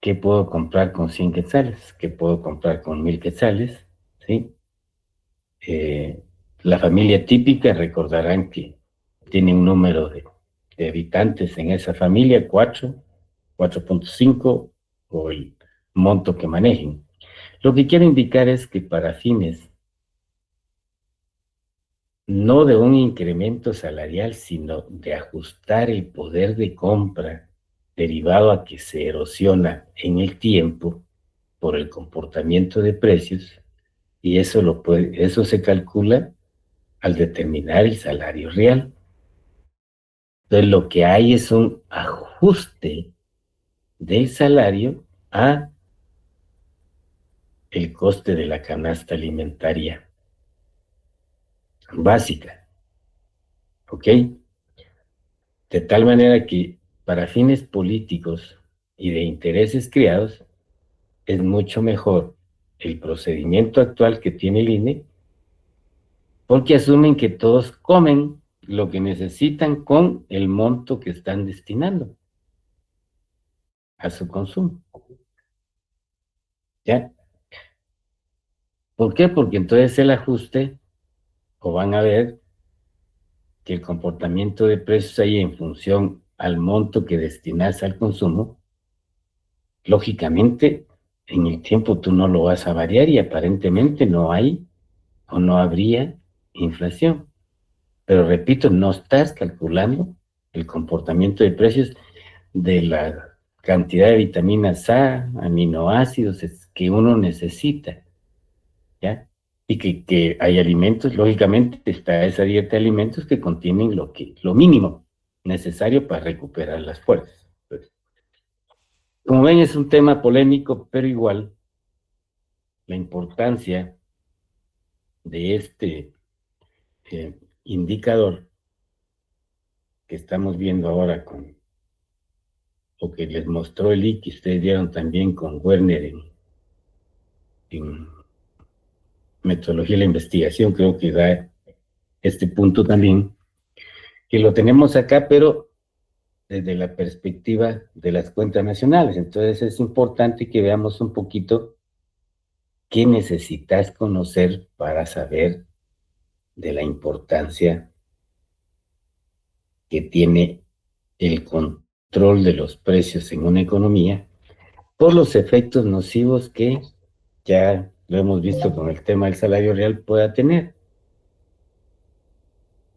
¿qué puedo comprar con 100 quetzales? ¿Qué puedo comprar con 1000 quetzales? ¿Sí? La familia típica, recordarán que tiene un número de habitantes en esa familia, 4, 4.5, o el monto que manejen. Lo que quiero indicar es que para fines no de un incremento salarial, sino de ajustar el poder de compra derivado a que se erosiona en el tiempo por el comportamiento de precios, y eso se calcula al determinar el salario real. Entonces lo que hay es un ajuste del salario a el coste de la canasta alimentaria básica, ¿ok? De tal manera que para fines políticos y de intereses creados, es mucho mejor el procedimiento actual que tiene el INE, porque asumen que todos comen lo que necesitan con el monto que están destinando a su consumo. ¿Ya? ¿Por qué? Porque entonces el ajuste, o van a ver que el comportamiento de precios ahí en función al monto que destinas al consumo, lógicamente en el tiempo tú no lo vas a variar y aparentemente no hay o no habría inflación. Pero repito, no estás calculando el comportamiento de precios de la cantidad de vitaminas A, aminoácidos que uno necesita, ¿ya? Y que hay alimentos, lógicamente está esa dieta de alimentos que contienen lo mínimo necesario para recuperar las fuerzas. Pues, como ven, es un tema polémico, pero igual la importancia de este indicador que estamos viendo ahora o que les mostró el I, que ustedes dieron también con Werner en metodología de la investigación, creo que da este punto también, que lo tenemos acá, pero desde la perspectiva de las cuentas nacionales. Entonces es importante que veamos un poquito qué necesitas conocer para saber de la importancia que tiene el control de los precios en una economía por los efectos nocivos que ya lo hemos visto con el tema del salario real pueda tener.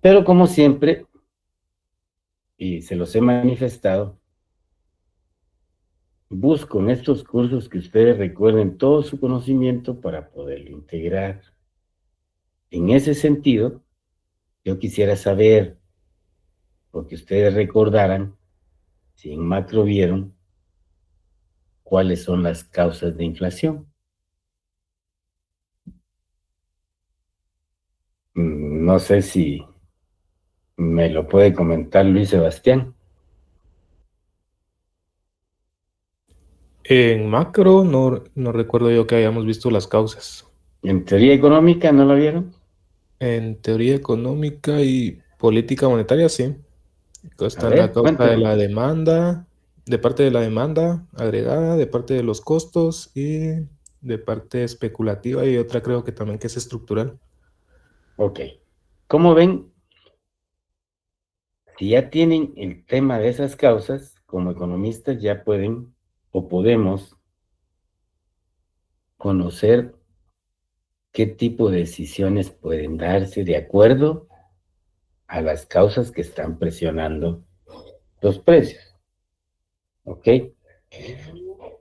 Pero como siempre, y se los he manifestado, busco en estos cursos que ustedes recuerden todo su conocimiento para poderlo integrar. En ese sentido, yo quisiera saber, porque ustedes recordaran, si en macro vieron, cuáles son las causas de inflación. No sé si me lo puede comentar Luis Sebastián. En macro no recuerdo yo que hayamos visto las causas. ¿En teoría económica no lo vieron? En teoría económica y política monetaria, sí. Está la causa cuéntame. de la demanda, de parte de la demanda agregada, de parte de los costos y de parte especulativa, y otra creo que también que es estructural. Ok. ¿Cómo ven? Si ya tienen el tema de esas causas, como economistas ya pueden o podemos conocer qué tipo de decisiones pueden darse de acuerdo a las causas que están presionando los precios. ¿Ok?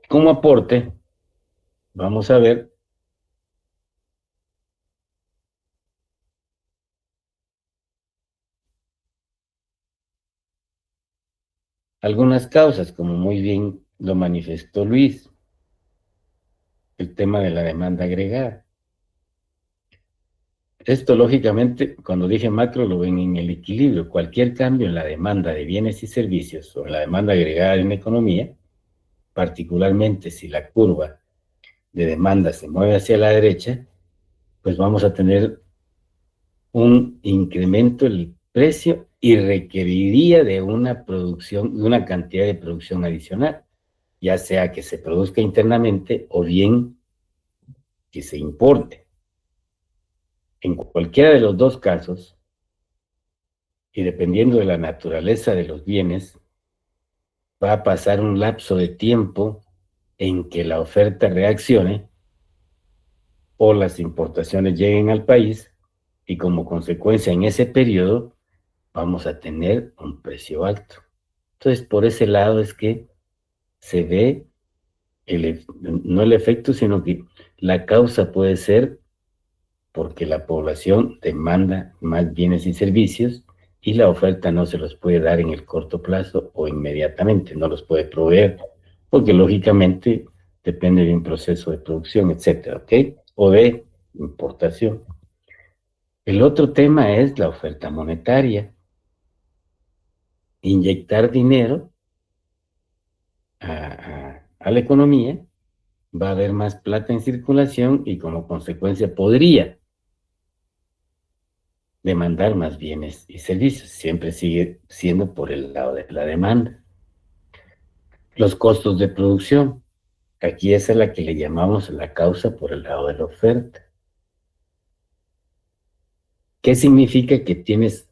Como aporte, vamos a ver algunas causas, como muy bien lo manifestó Luis, el tema de la demanda agregada. Esto, lógicamente, cuando dije macro, lo ven en el equilibrio. Cualquier cambio en la demanda de bienes y servicios o en la demanda agregada en la economía, particularmente si la curva de demanda se mueve hacia la derecha, pues vamos a tener un incremento del precio y requeriría de una producción, de una cantidad de producción adicional, ya sea que se produzca internamente o bien que se importe. En cualquiera de los dos casos, y dependiendo de la naturaleza de los bienes, va a pasar un lapso de tiempo en que la oferta reaccione o las importaciones lleguen al país y como consecuencia en ese periodo vamos a tener un precio alto. Entonces, por ese lado es que se ve no el efecto, sino que la causa puede ser porque la población demanda más bienes y servicios y la oferta no se los puede dar en el corto plazo o inmediatamente, no los puede proveer, porque lógicamente depende de un proceso de producción, etcétera, ¿ok? O de importación. El otro tema es la oferta monetaria. Inyectar dinero a la economía, va a haber más plata en circulación y como consecuencia podría demandar más bienes y servicios. Siempre sigue siendo por el lado de la demanda. Los costos de producción. Aquí esa es la que le llamamos la causa por el lado de la oferta. ¿Qué significa? Que tienes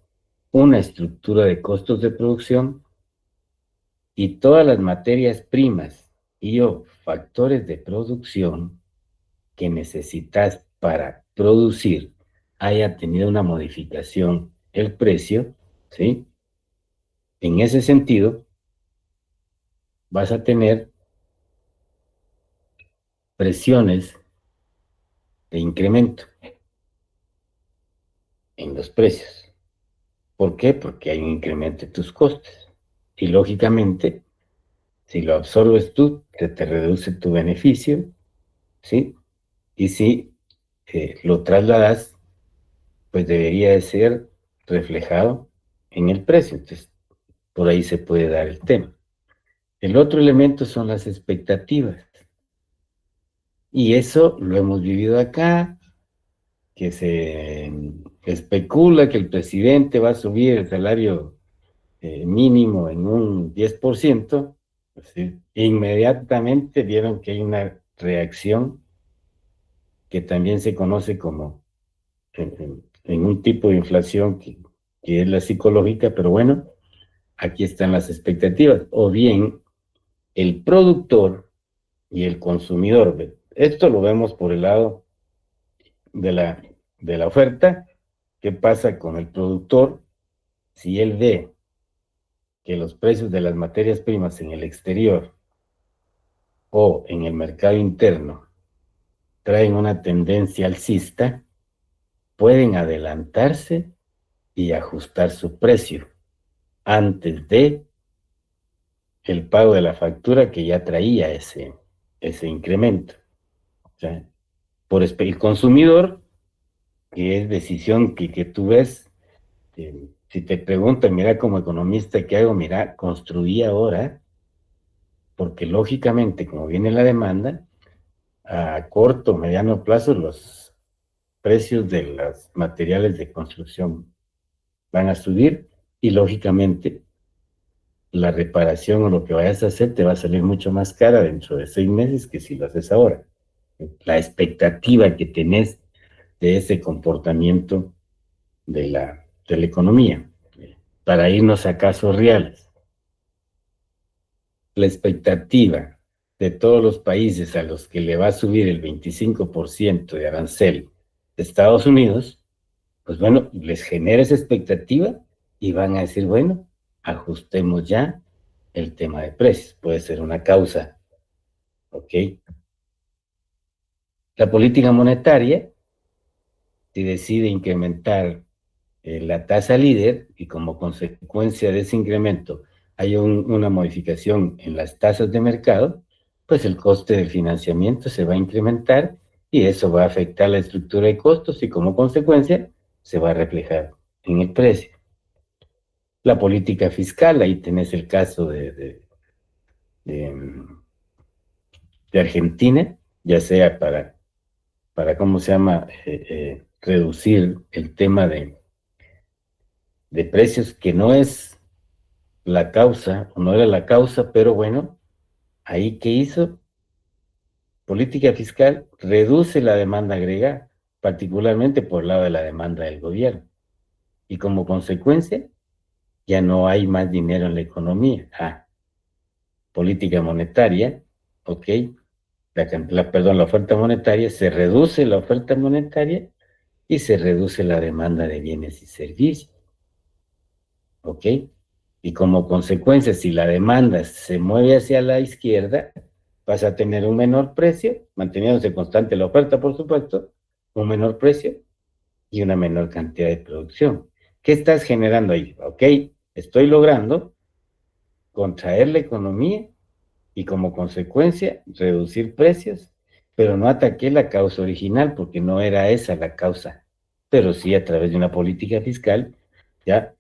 una estructura de costos de producción y todas las materias primas y o factores de producción que necesitas para producir haya tenido una modificación el precio, ¿sí? En ese sentido, vas a tener presiones de incremento en los precios. ¿Por qué? Porque hay un incremento de tus costos. Y lógicamente, si lo absorbes tú, te reduce tu beneficio, ¿sí? Y si lo trasladas, pues debería de ser reflejado en el precio. Entonces, por ahí se puede dar el tema. El otro elemento son las expectativas. Y eso lo hemos vivido acá, que se especula que el presidente va a subir el salario mínimo en un 10%, pues, inmediatamente vieron que hay una reacción que también se conoce como en un tipo de inflación que es la psicológica, pero bueno, aquí están las expectativas. O bien, el productor y el consumidor. Esto lo vemos por el lado de la oferta. ¿Qué pasa con el productor? Si él ve que los precios de las materias primas en el exterior o en el mercado interno traen una tendencia alcista, pueden adelantarse y ajustar su precio antes de el pago de la factura que ya traía ese incremento. O sea, por el consumidor, que es decisión que tú ves, si te preguntan, mira, como economista, ¿qué hago? Mira, construí ahora, porque lógicamente, como viene la demanda, a corto o mediano plazo, los precios de los materiales de construcción van a subir y lógicamente la reparación o lo que vayas a hacer te va a salir mucho más cara dentro de 6 meses que si lo haces ahora. La expectativa que tenés de ese comportamiento de la economía. Para irnos a casos reales, la expectativa de todos los países a los que le va a subir el 25% de arancel de Estados Unidos, pues bueno, les genera esa expectativa y van a decir, bueno, ajustemos ya el tema de precios. Puede ser una causa, ¿ok? La política monetaria, si decide incrementar la tasa líder y como consecuencia de ese incremento hay una modificación en las tasas de mercado, pues el coste del financiamiento se va a incrementar y eso va a afectar la estructura de costos y como consecuencia se va a reflejar en el precio. La política fiscal, ahí tenés el caso de Argentina, ya sea para ¿cómo se llama? Reducir el tema de precios, que no es la causa, o no era la causa, pero bueno, ahí ¿qué hizo? Política fiscal reduce la demanda agregada, particularmente por el lado de la demanda del gobierno. Y como consecuencia, ya no hay más dinero en la economía. Política monetaria, ok, la oferta monetaria, se reduce la oferta monetaria y se reduce la demanda de bienes y servicios. ¿Ok? Y como consecuencia, si la demanda se mueve hacia la izquierda, vas a tener un menor precio, manteniéndose constante la oferta, por supuesto, un menor precio y una menor cantidad de producción. ¿Qué estás generando ahí? Ok, estoy logrando contraer la economía y como consecuencia reducir precios, pero no ataqué la causa original porque no era esa la causa, pero sí a través de una política fiscal, ya.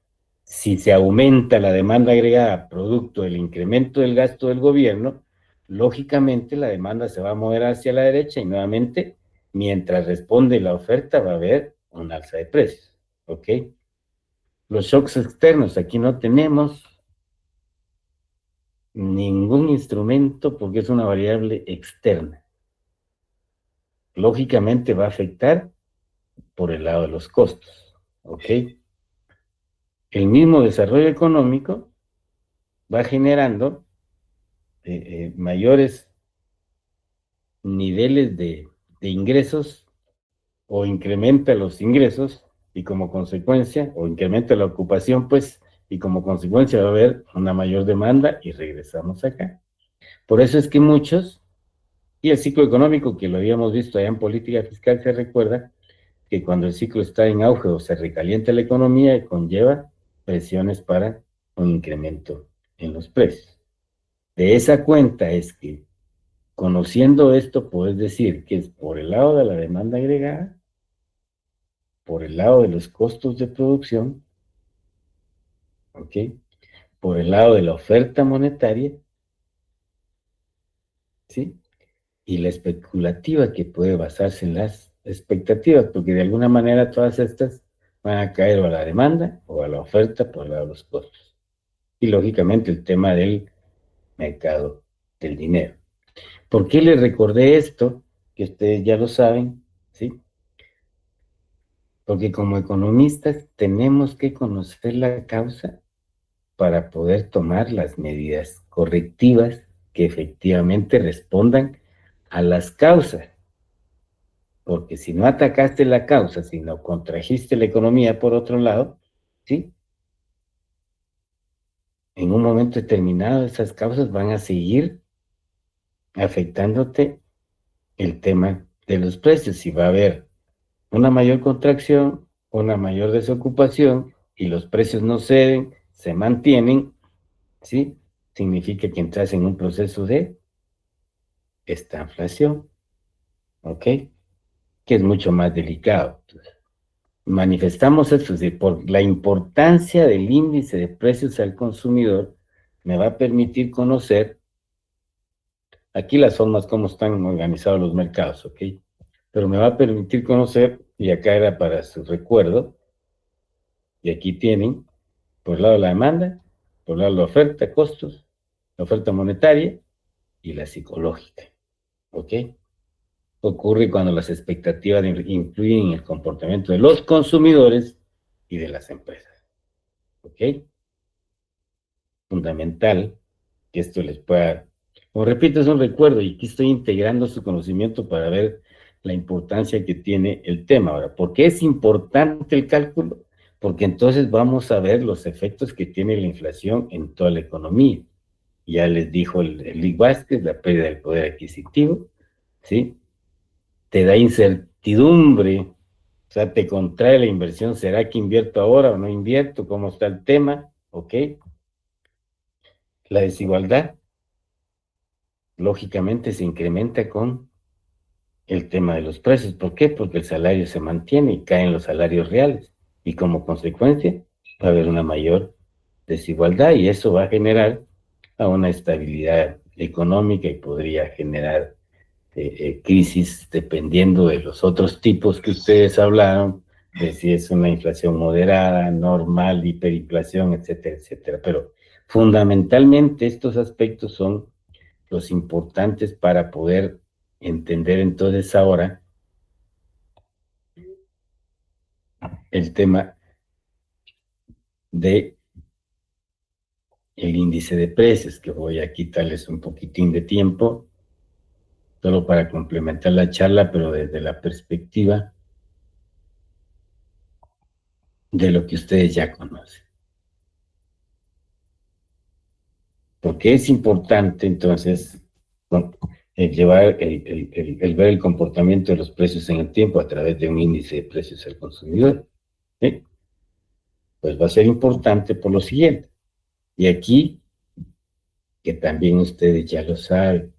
Si se aumenta la demanda agregada producto del incremento del gasto del gobierno, lógicamente la demanda se va a mover hacia la derecha y nuevamente, mientras responde la oferta, va a haber un alza de precios. ¿ok? Los shocks externos, aquí no tenemos ningún instrumento porque es una variable externa. Lógicamente va a afectar por el lado de los costos, ¿ok? El mismo desarrollo económico va generando mayores niveles de ingresos o incrementa los ingresos y como consecuencia, o incrementa la ocupación, pues, y como consecuencia va a haber una mayor demanda y regresamos acá. Por eso es que muchos, y el ciclo económico que lo habíamos visto allá en política fiscal se recuerda, que cuando el ciclo está en auge o se recalienta la economía, conlleva presiones para un incremento en los precios. De esa cuenta es que, conociendo esto, puedes decir que es por el lado de la demanda agregada, por el lado de los costos de producción, ¿ok? Por el lado de la oferta monetaria, ¿sí? Y la especulativa que puede basarse en las expectativas, porque de alguna manera todas estas van a caer o a la demanda o a la oferta por el lado de los costos. Y lógicamente el tema del mercado del dinero. ¿Por qué les recordé esto? Que ustedes ya lo saben, ¿sí? Porque como economistas tenemos que conocer la causa para poder tomar las medidas correctivas que efectivamente respondan a las causas. Porque si no atacaste la causa, sino contrajiste la economía por otro lado, ¿sí? En un momento determinado esas causas van a seguir afectándote el tema de los precios. Si va a haber una mayor contracción, una mayor desocupación y los precios no ceden, se mantienen, ¿sí? Significa que entras en un proceso de estanflación, ¿ok? Que es mucho más delicado. Manifestamos esto, es decir, por la importancia del índice de precios al consumidor, me va a permitir conocer aquí las formas como están organizados los mercados, ¿ok? Pero me va a permitir conocer, y acá era para su recuerdo, y aquí tienen, por el lado de la demanda, por el lado de la oferta, costos, la oferta monetaria y la psicológica, ¿ok? Ocurre cuando las expectativas influyen en el comportamiento de los consumidores y de las empresas, ¿ok? Fundamental que esto les pueda, como repito, es un recuerdo y aquí estoy integrando su conocimiento para ver la importancia que tiene el tema. Ahora, ¿por qué es importante el cálculo? Porque entonces vamos a ver los efectos que tiene la inflación en toda la economía. Ya les dijo el Lee Vázquez, la pérdida del poder adquisitivo, ¿sí? Te da incertidumbre, o sea, te contrae la inversión, ¿será que invierto ahora o no invierto? ¿Cómo está el tema? ¿Ok? La desigualdad, lógicamente, se incrementa con el tema de los precios. ¿Por qué? Porque el salario se mantiene y caen los salarios reales. Y como consecuencia, va a haber una mayor desigualdad y eso va a generar a una estabilidad económica y podría generar crisis dependiendo de los otros tipos que ustedes hablaron, de si es una inflación moderada, normal, hiperinflación, etcétera, etcétera. Pero fundamentalmente estos aspectos son los importantes para poder entender entonces ahora el tema de el índice de precios, que voy a quitarles un poquitín de tiempo, solo para complementar la charla, pero desde la perspectiva de lo que ustedes ya conocen. Porque es importante entonces llevar el ver el comportamiento de los precios en el tiempo a través de un índice de precios al consumidor. ¿Sí? Pues va a ser importante por lo siguiente. Y aquí, que también ustedes ya lo saben,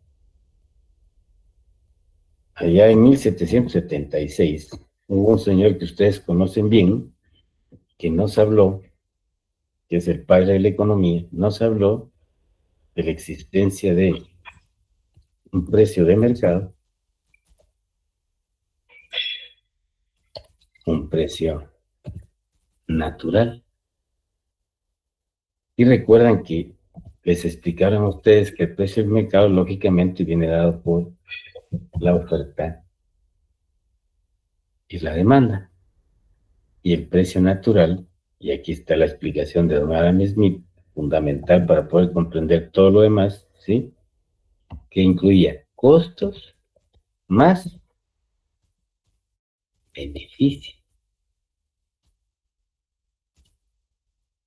allá en 1776 hubo un señor que ustedes conocen bien, que nos habló, que es el padre de la economía, nos habló de la existencia de un precio de mercado, un precio natural. Y recuerdan que les explicaron a ustedes que el precio del mercado lógicamente viene dado por la oferta y la demanda. Y el precio natural, y aquí está la explicación de don Adam Smith, fundamental para poder comprender todo lo demás, ¿sí? Que incluía costos más beneficio.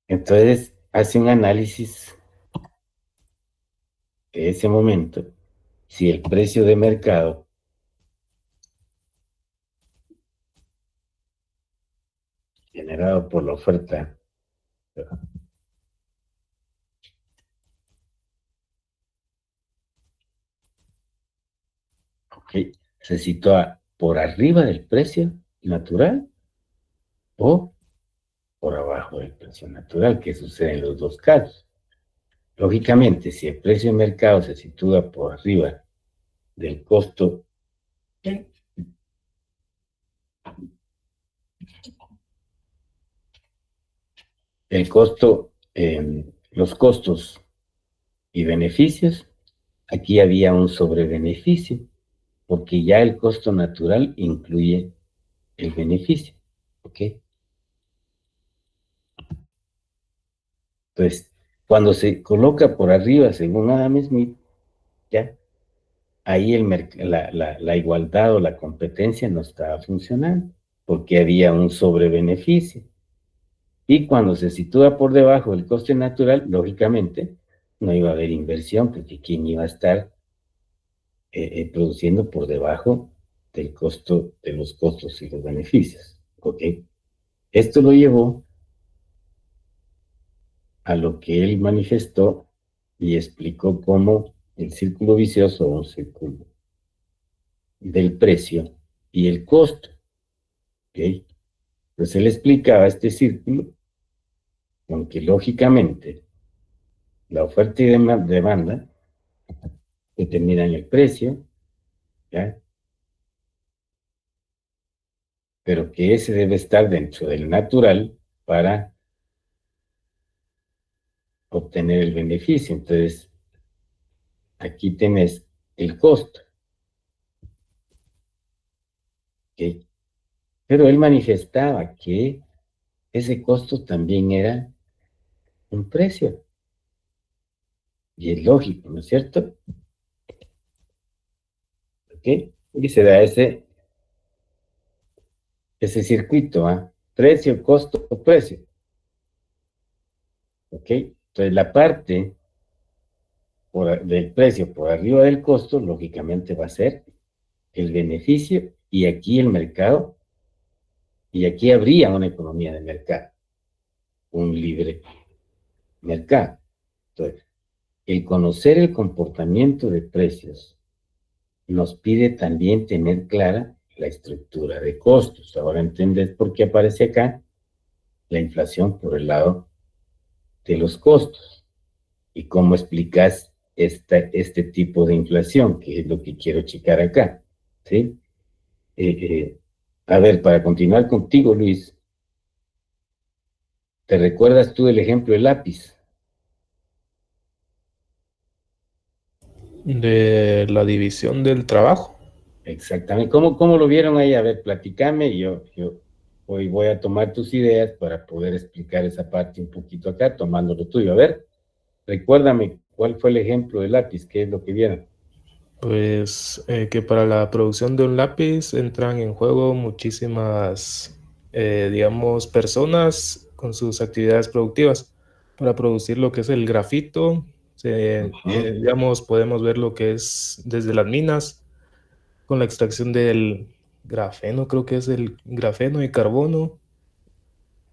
Entonces, hace un análisis de ese momento, si el precio de mercado generado por la oferta se sitúa por arriba del precio natural o por abajo del precio natural, que sucede en los dos casos. Lógicamente, si el precio de mercado se sitúa por arriba del costo los costos y beneficios, aquí había un sobrebeneficio, porque ya el costo natural incluye el beneficio, ¿ok? Entonces, cuando se coloca por arriba, según Adam Smith, ya, ahí la igualdad o la competencia no estaba funcionando, porque había un sobrebeneficio. Y cuando se sitúa por debajo del coste natural, lógicamente, no iba a haber inversión, porque ¿quién iba a estar produciendo por debajo del costo, de los costos y los beneficios? ¿Ok? Esto lo llevó a lo que él manifestó y explicó como el círculo vicioso o un círculo del precio y el costo. ¿Ok? Pues él explicaba este círculo, aunque lógicamente la oferta y demanda determinan el precio, ¿ya? Pero que ese debe estar dentro del natural para obtener el beneficio. Entonces, aquí tenés el costo, ¿ok? Pero él manifestaba que ese costo también era un precio. Y es lógico, ¿no es cierto? ¿Ok? Y se da ese circuito, ¿ah? Precio, costo, precio. ¿Ok? Entonces, la parte del precio por arriba del costo, lógicamente va a ser el beneficio, y aquí el mercado, y aquí habría una economía de mercado, un libre mercado. Entonces, el conocer el comportamiento de precios nos pide también tener clara la estructura de costos. Ahora entendés por qué aparece acá la inflación por el lado de los costos y cómo explicas este tipo de inflación, que es lo que quiero checar acá, ¿sí? A ver, para continuar contigo, Luis, ¿te recuerdas tú el ejemplo del lápiz? De la división del trabajo. Exactamente. ¿Cómo lo vieron ahí? A ver, platícame, y yo hoy voy a tomar tus ideas para poder explicar esa parte un poquito acá, tomando lo tuyo. A ver, recuérdame, ¿cuál fue el ejemplo del lápiz? ¿Qué es lo que vieron? Pues que para la producción de un lápiz entran en juego muchísimas, digamos, personas con sus actividades productivas. Para producir lo que es el grafito, digamos, podemos ver lo que es desde las minas, con la extracción del grafeno, creo que es el grafeno y carbono.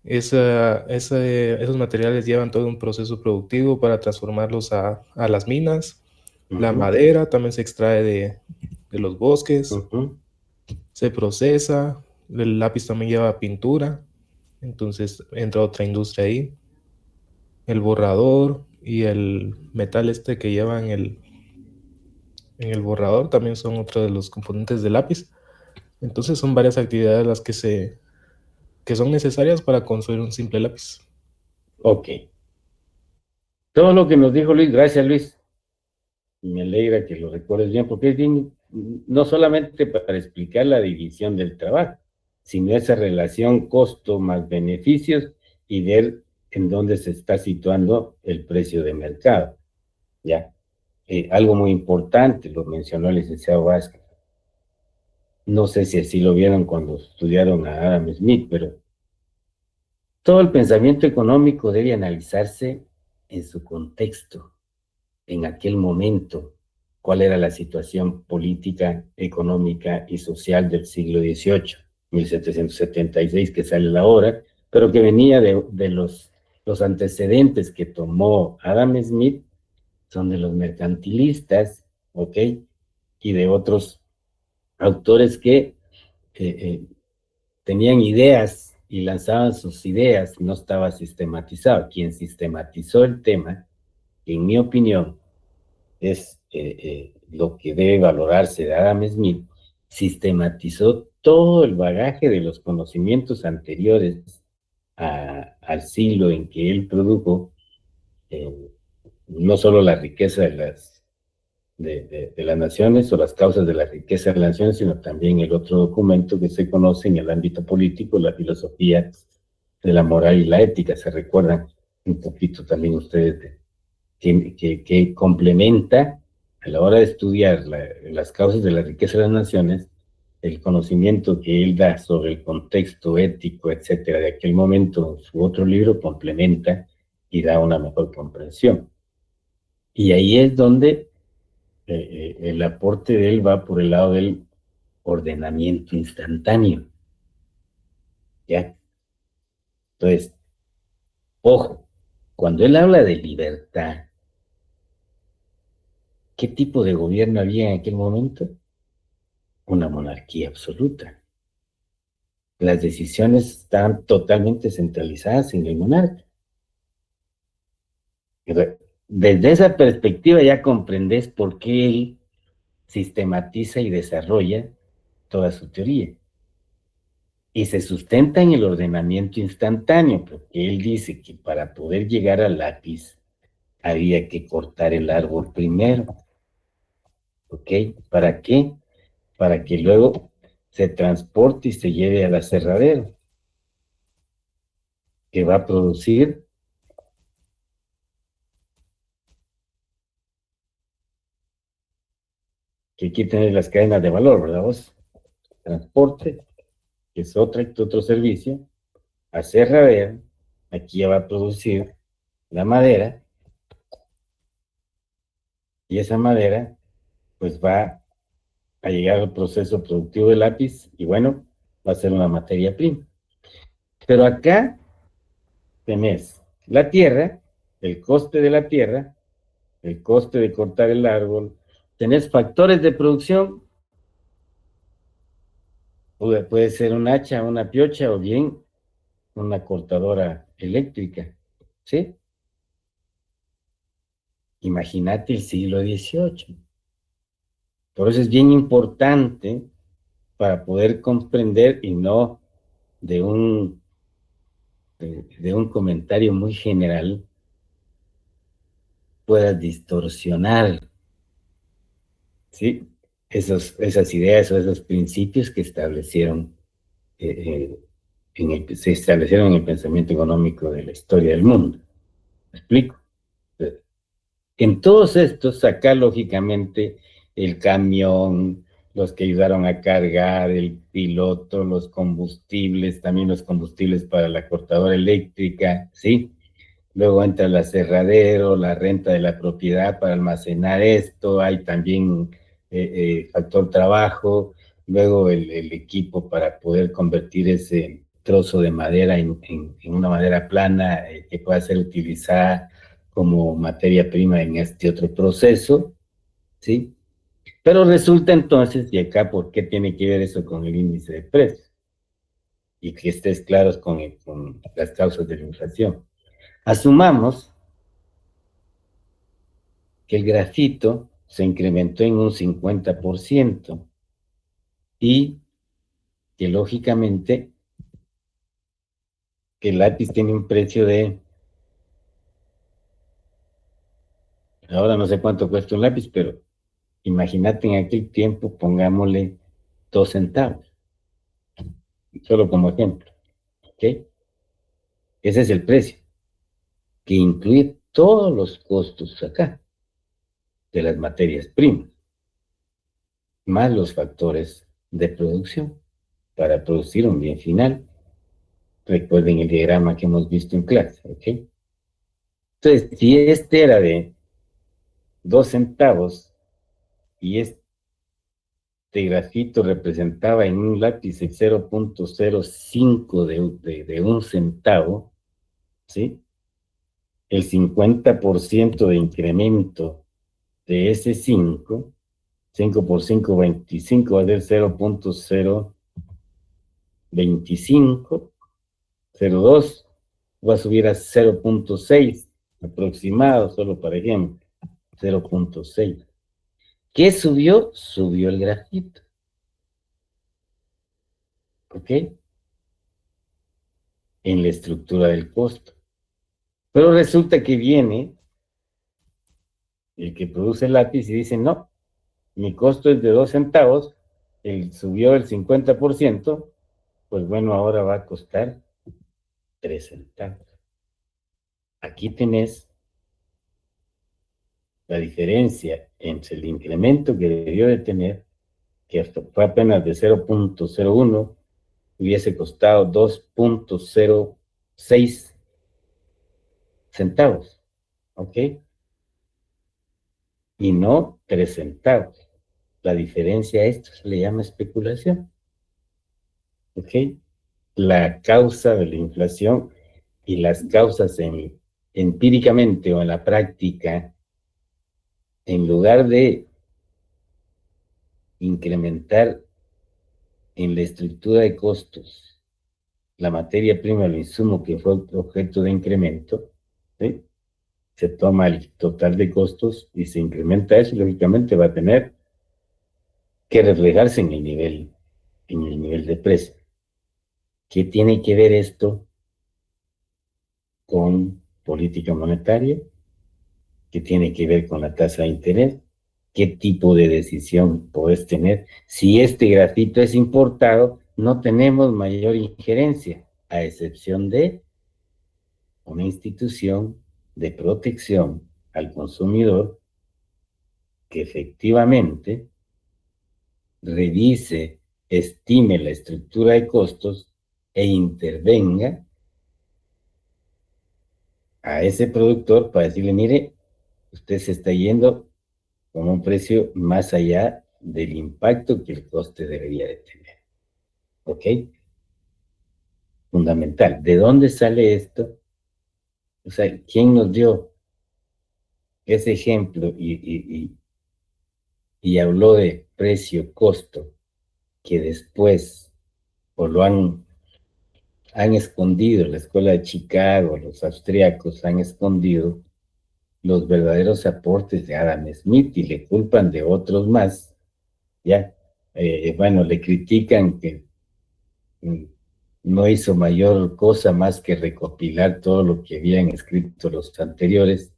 Esos materiales llevan todo un proceso productivo para transformarlos a las minas. La madera también se extrae de los bosques, se procesa, el lápiz también lleva pintura, entonces entra otra industria ahí. El borrador y el metal que lleva en el borrador también son otro de los componentes del lápiz. Entonces son varias actividades las que se que son necesarias para construir un simple lápiz. Ok. Todo lo que nos dijo Luis, gracias Luis. Y me alegra que lo recuerdes bien, porque es bien, no solamente para explicar la división del trabajo, sino esa relación costo más beneficios y ver en dónde se está situando el precio de mercado. ¿Ya? Algo muy importante, lo mencionó el licenciado Vázquez. No sé si así lo vieron cuando estudiaron a Adam Smith, pero todo el pensamiento económico debe analizarse en su contexto, en aquel momento, cuál era la situación política, económica y social del siglo XVIII, 1776, que sale la obra, pero que venía de los antecedentes que tomó Adam Smith, son de los mercantilistas, ¿ok? Y de otros autores que tenían ideas y lanzaban sus ideas, no estaba sistematizado. Quien sistematizó el tema, en mi opinión, es lo que debe valorarse de Adam Smith, sistematizó todo el bagaje de los conocimientos anteriores al siglo en que él produjo no solo la riqueza de las naciones o las causas de la riqueza de las naciones, sino también el otro documento que se conoce en el ámbito político, la filosofía de la moral y la ética. Se recuerdan un poquito también ustedes que complementa a la hora de estudiar las causas de la riqueza de las naciones, el conocimiento que él da sobre el contexto ético, etcétera, de aquel momento, su otro libro complementa y da una mejor comprensión. Y ahí es donde el aporte de él va por el lado del ordenamiento instantáneo. ¿Ya? Entonces, ojo, cuando él habla de libertad, ¿qué tipo de gobierno había en aquel momento? Una monarquía absoluta. Las decisiones estaban totalmente centralizadas en el monarca. Desde esa perspectiva ya comprendes por qué él sistematiza y desarrolla toda su teoría. Y se sustenta en el ordenamiento instantáneo, porque él dice que para poder llegar al lápiz había que cortar el árbol primero. ¿Ok? ¿Para qué? Para que luego se transporte y se lleve al aserradero, que va a producir que aquí tenés las cadenas de valor, ¿verdad vos? Transporte, que es otro servicio, aserradero, aquí ya va a producir la madera, y esa madera pues va a llegar al proceso productivo del lápiz, y bueno, va a ser una materia prima. Pero acá tenés la tierra, el coste de la tierra, el coste de cortar el árbol, tenés factores de producción, puede ser un hacha, una piocha o bien una cortadora eléctrica, ¿sí? Imagínate el siglo XVIII. Por eso es bien importante para poder comprender y no de un comentario muy general puedas distorsionar, ¿sí? Esas ideas o esos principios que establecieron se establecieron en el pensamiento económico de la historia del mundo. ¿Me explico? En todos estos, acá lógicamente el camión, los que ayudaron a cargar, el piloto, los combustibles, también los combustibles para la cortadora eléctrica, ¿sí? Luego entra el aserradero, la renta de la propiedad para almacenar esto, hay también factor trabajo, luego el equipo para poder convertir ese trozo de madera en una madera plana que pueda ser utilizada como materia prima en este otro proceso, ¿sí? Pero resulta entonces, y acá, ¿por qué tiene que ver eso con el índice de precios? Y que estés claros con las causas de la inflación. Asumamos que el grafito se incrementó en un 50% y que lógicamente que el lápiz tiene un precio de, ahora no sé cuánto cuesta un lápiz, pero imagínate en aquel tiempo, pongámosle 2 centavos, solo como ejemplo, ¿ok? Ese es el precio, que incluye todos los costos acá, de las materias primas, más los factores de producción, para producir un bien final. Recuerden el diagrama que hemos visto en clase, ¿ok? Entonces, si este era de 2 centavos y este grafito representaba en un lápiz el 0.05 de 1 centavo, ¿sí? El 50% de incremento de ese 5 por 5, 25, va a ser 0.025, 0.2, va a subir a 0.6 aproximado, solo para ejemplo, 0.6. ¿Qué subió? Subió el grafito. ¿Ok? En la estructura del costo. Pero resulta que viene el que produce el lápiz y dice, no, mi costo es de 2 centavos, él subió el 50%, pues bueno, ahora va a costar 3 centavos. Aquí tenés la diferencia entre el incremento que debió de tener, que fue apenas de 0.01, hubiese costado 2.06 centavos, ¿ok? Y no 3 centavos. La diferencia a esto se le llama especulación, ¿ok? La causa de la inflación y las causas empíricamente o en la práctica, en lugar de incrementar en la estructura de costos la materia prima, el insumo que fue objeto de incremento, ¿sí? Se toma el total de costos y se incrementa eso, y lógicamente va a tener que reflejarse en el nivel de precio. ¿Qué tiene que ver esto con política monetaria? ¿Qué tiene que ver con la tasa de interés? ¿Qué tipo de decisión puedes tener? Si este grafito es importado, no tenemos mayor injerencia, a excepción de una institución de protección al consumidor que efectivamente revise, estime la estructura de costos e intervenga a ese productor para decirle, mire, usted se está yendo con un precio más allá del impacto que el coste debería de tener. ¿Ok? Fundamental. ¿De dónde sale esto? O sea, ¿quién nos dio ese ejemplo y habló de precio-costo que después, o lo han escondido, la escuela de Chicago, los austriacos han escondido los verdaderos aportes de Adam Smith y le culpan de otros más, ya, bueno, le critican que no hizo mayor cosa más que recopilar todo lo que habían escrito los anteriores,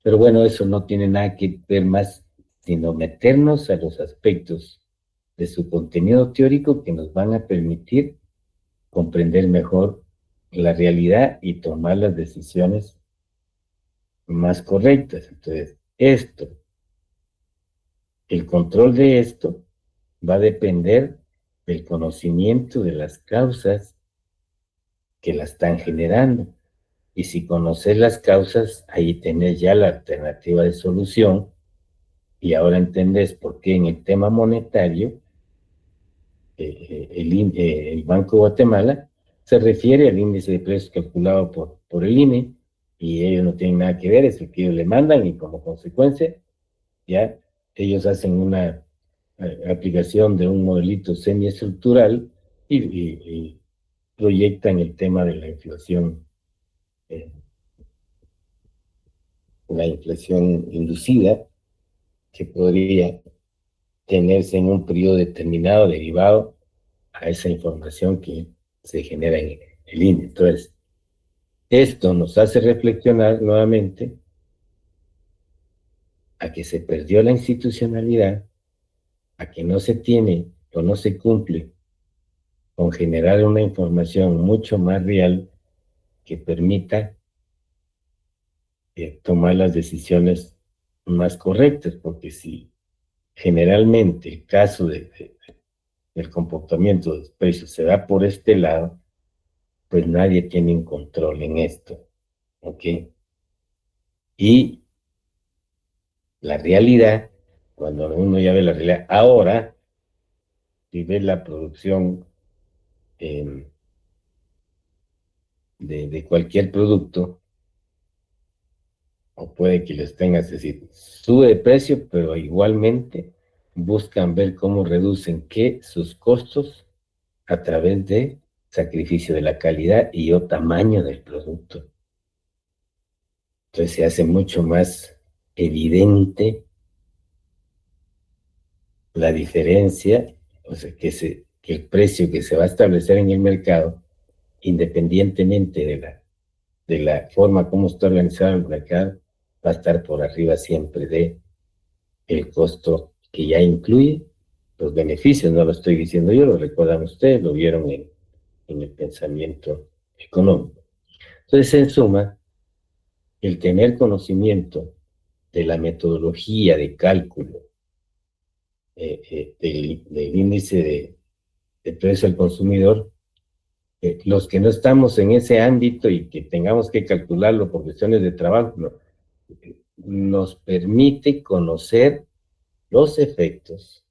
pero bueno, eso no tiene nada que ver más, sino meternos a los aspectos de su contenido teórico que nos van a permitir comprender mejor la realidad y tomar las decisiones más correctas. Entonces, el control de esto va a depender del conocimiento de las causas que la están generando. Y si conoces las causas, ahí tenés ya la alternativa de solución. Y ahora entendés por qué en el tema monetario, el Banco de Guatemala se refiere al índice de precios calculado por el INE, y ellos no tienen nada que ver, es el que ellos le mandan, y como consecuencia, ya ellos hacen una aplicación de un modelito semiestructural y proyectan el tema de la inflación inducida, que podría tenerse en un periodo determinado derivado a esa información que se genera en el INE. Entonces, Esto nos hace reflexionar nuevamente a que se perdió la institucionalidad, a que no se tiene o no se cumple con generar una información mucho más real que permita tomar las decisiones más correctas, porque si generalmente el caso del comportamiento de los precios se da por este lado, pues nadie tiene un control en esto, ¿ok? Y la realidad, cuando uno ya ve la realidad, ahora, si ves la producción de cualquier producto, o puede que les tengas, es decir, sube de precio, pero igualmente buscan ver cómo reducen ¿qué? Sus costos a través de sacrificio de la calidad y o tamaño del producto. Entonces se hace mucho más evidente la diferencia, o sea, que el precio que se va a establecer en el mercado, independientemente de la forma como está organizado el mercado, va a estar por arriba siempre de el costo que ya incluye los beneficios. No lo estoy diciendo yo, lo recuerdan ustedes, lo vieron en el pensamiento económico. Entonces, en suma, el tener conocimiento de la metodología de cálculo del índice de precio al consumidor, los que no estamos en ese ámbito y que tengamos que calcularlo por cuestiones de trabajo, nos permite conocer los efectos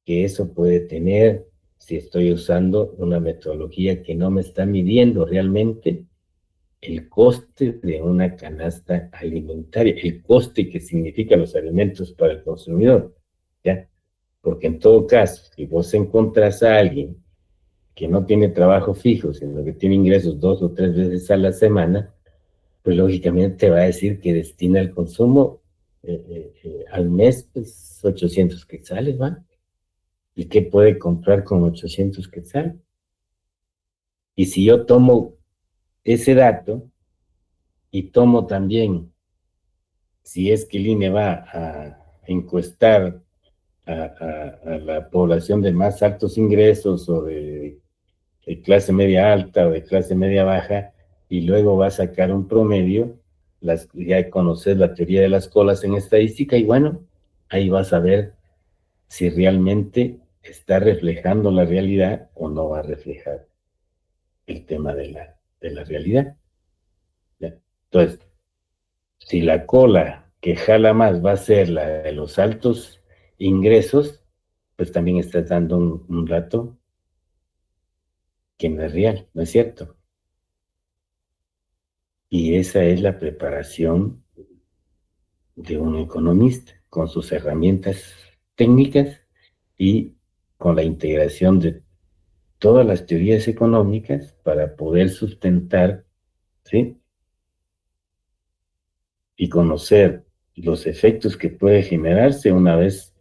que eso puede tener si estoy usando una metodología que no me está midiendo realmente el coste de una canasta alimentaria, el coste que significan los alimentos para el consumidor, ¿ya? Porque en todo caso, si vos encontrás a alguien que no tiene trabajo fijo, sino que tiene ingresos 2 o 3 veces a la semana, pues lógicamente te va a decir que destina al consumo al mes pues, 800 quetzales, ¿va? ¿Y qué puede comprar con 800 quetzales? Y si yo tomo ese dato y tomo también, si es que el INE va a encuestar a la población de más altos ingresos o de clase media alta o de clase media baja, y luego va a sacar un promedio, ya conoces la teoría de las colas en estadística, y bueno, ahí vas a ver si realmente está reflejando la realidad o no va a reflejar el tema de la realidad. ¿Ya? Entonces, si la cola que jala más va a ser la de los altos ingresos, pues también estás dando un dato que no es real, ¿no es cierto? Y esa es la preparación de un economista, con sus herramientas técnicas y con la integración de todas las teorías económicas para poder sustentar, ¿sí? Y conocer los efectos que puede generarse una vez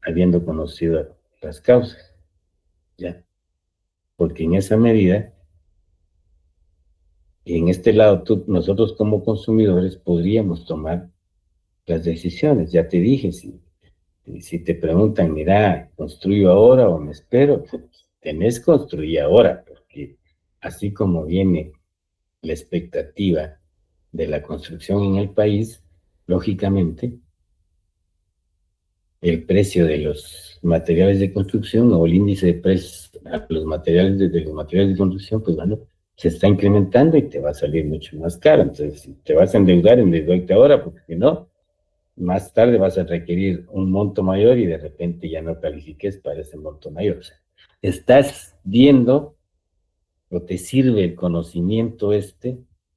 habiendo conocido las causas, ¿ya? Porque en esa medida, y en este lado, nosotros como consumidores podríamos tomar las decisiones. Ya te dije, si te preguntan, mira, ¿construyo ahora o me espero? Pues, tenés que construir ahora, porque así como viene la expectativa de la construcción en el país, lógicamente, el precio de los materiales de construcción o el índice de precios a los materiales de los materiales de construcción, pues bueno, se está incrementando y te va a salir mucho más caro. Entonces, si te vas a endeudarte ahora, porque si no, más tarde vas a requerir un monto mayor y de repente ya no califiques para ese monto mayor. O sea, estás viendo o te sirve el conocimiento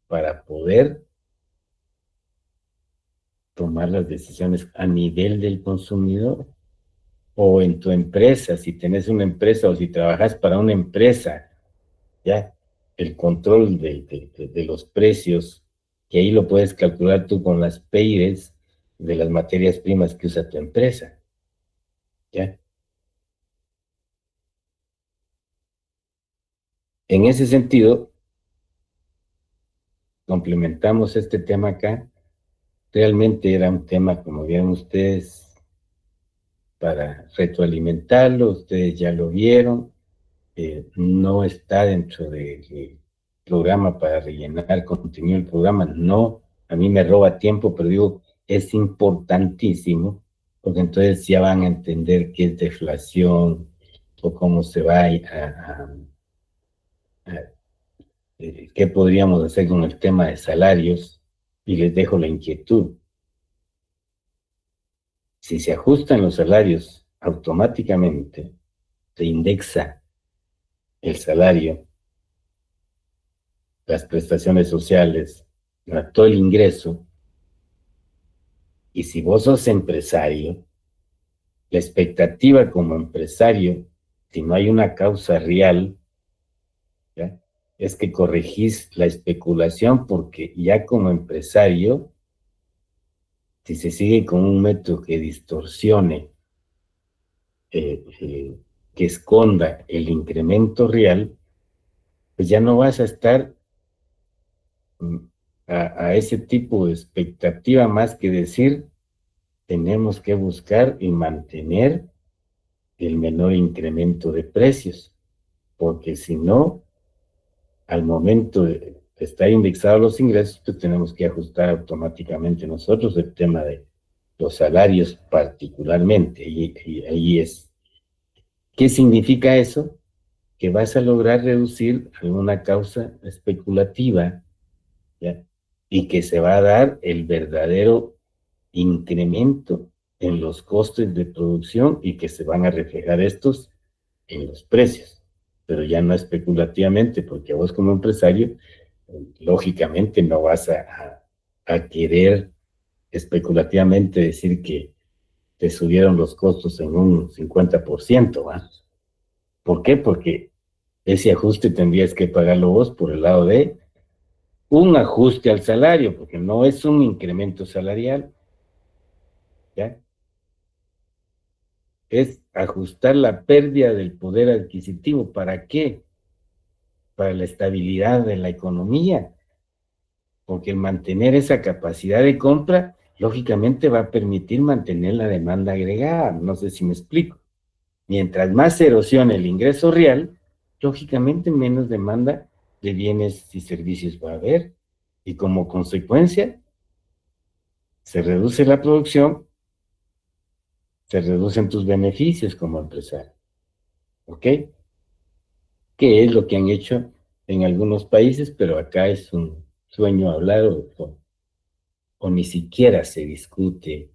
para poder tomar las decisiones a nivel del consumidor o en tu empresa, si tenés una empresa o si trabajas para una empresa, ya, el control de los precios, que ahí lo puedes calcular tú con las PEIRES de las materias primas que usa tu empresa, ¿ya? En ese sentido, complementamos este tema acá, realmente era un tema, como vieron ustedes, para retroalimentarlo, ustedes ya lo vieron, no está dentro del programa para rellenar contenido del programa, no, a mí me roba tiempo, pero digo, es importantísimo, porque entonces ya van a entender qué es deflación, o cómo se va qué podríamos hacer con el tema de salarios, y les dejo la inquietud. Si se ajustan los salarios automáticamente, se indexa el salario, las prestaciones sociales, todo el ingreso, y si vos sos empresario, la expectativa como empresario, si no hay una causa real, ¿ya?, es que corregís la especulación, porque ya como empresario, si se sigue con un método que distorsione, que esconda el incremento real, pues ya no vas a estar a ese tipo de expectativa, más que decir, tenemos que buscar y mantener el menor incremento de precios, porque si no, al momento de estar indexados los ingresos, pues tenemos que ajustar automáticamente nosotros el tema de los salarios particularmente, y ahí es. ¿Qué significa eso? Que vas a lograr reducir alguna causa especulativa, ¿ya?, y que se va a dar el verdadero incremento en los costes de producción, y que se van a reflejar estos en los precios, pero ya no especulativamente, porque vos como empresario, lógicamente no vas a querer especulativamente decir que te subieron los costos en un 50%, ¿va? ¿Por qué? Porque ese ajuste tendrías que pagarlo vos por el lado de un ajuste al salario, porque no es un incremento salarial, ¿ya? Es ajustar la pérdida del poder adquisitivo. ¿Para qué? Para la estabilidad de la economía, porque el mantener esa capacidad de compra, lógicamente va a permitir mantener la demanda agregada. No sé si me explico. Mientras más se erosione el ingreso real, lógicamente menos demanda de bienes y servicios va a haber, y como consecuencia se reduce la producción, se reducen tus beneficios como empresario, ¿ok? Que es lo que han hecho en algunos países, pero acá es un sueño hablar, o ni siquiera se discute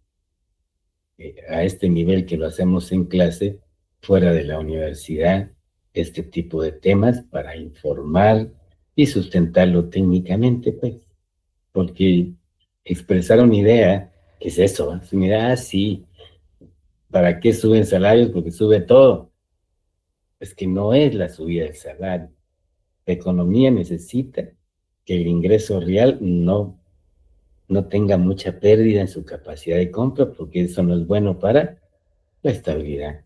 a este nivel que lo hacemos en clase, fuera de la universidad, este tipo de temas para informar y sustentarlo técnicamente, pues, porque expresar una idea, ¿qué es eso? Es una idea, sí, ¿para qué suben salarios? Porque sube todo. Es que no es la subida del salario. La economía necesita que el ingreso real no tenga mucha pérdida en su capacidad de compra, porque eso no es bueno para la estabilidad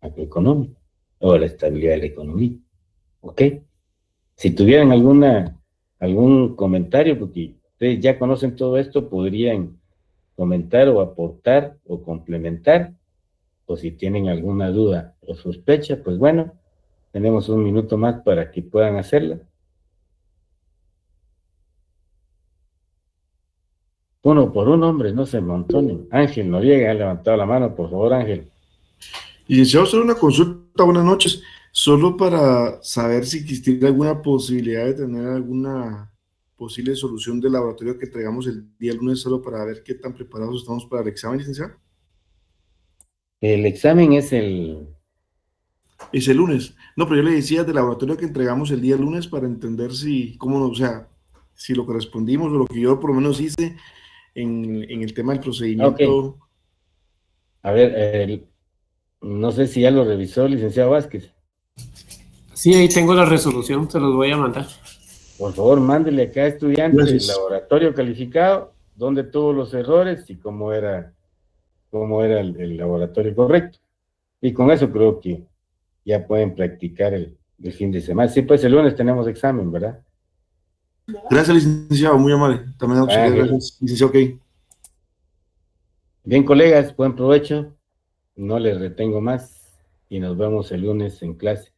macroeconómica o la estabilidad de la economía. ¿Ok? Si tuvieran algún comentario, porque ustedes ya conocen todo esto, podrían comentar o aportar o complementar, o si tienen alguna duda o sospecha, pues bueno, tenemos un minuto más para que puedan hacerla. Uno por uno, hombre, no se amontonen. Ángel Noriega ha levantado la mano, por favor, Ángel. Licenciado, solo una consulta, buenas noches. Solo para saber si existiera alguna posibilidad de tener alguna posible solución del laboratorio que entregamos el día lunes, solo para ver qué tan preparados estamos para el examen, licenciado. El examen es el... Es el lunes. No, pero yo le decía del laboratorio que entregamos el día lunes para entender si, cómo, o sea, si lo correspondimos o lo que yo por lo menos hice en el tema del procedimiento. Okay. A ver, no sé si ya lo revisó, licenciado Vázquez. Sí, ahí tengo la resolución, se los voy a mandar. Por favor, mándele acá a estudiante Gracias. El laboratorio calificado, dónde tuvo los errores y cómo era el laboratorio correcto. Y con eso creo que ya pueden practicar el fin de semana. Sí, pues el lunes tenemos examen, ¿verdad? Gracias, licenciado, muy amable. También a usted, gracias, licenciado Key. Bien, colegas, buen provecho. No les retengo más y nos vemos el lunes en clase.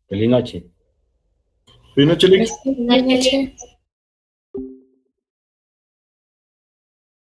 Feliz noche. Feliz noche, Lick. Buenas noches.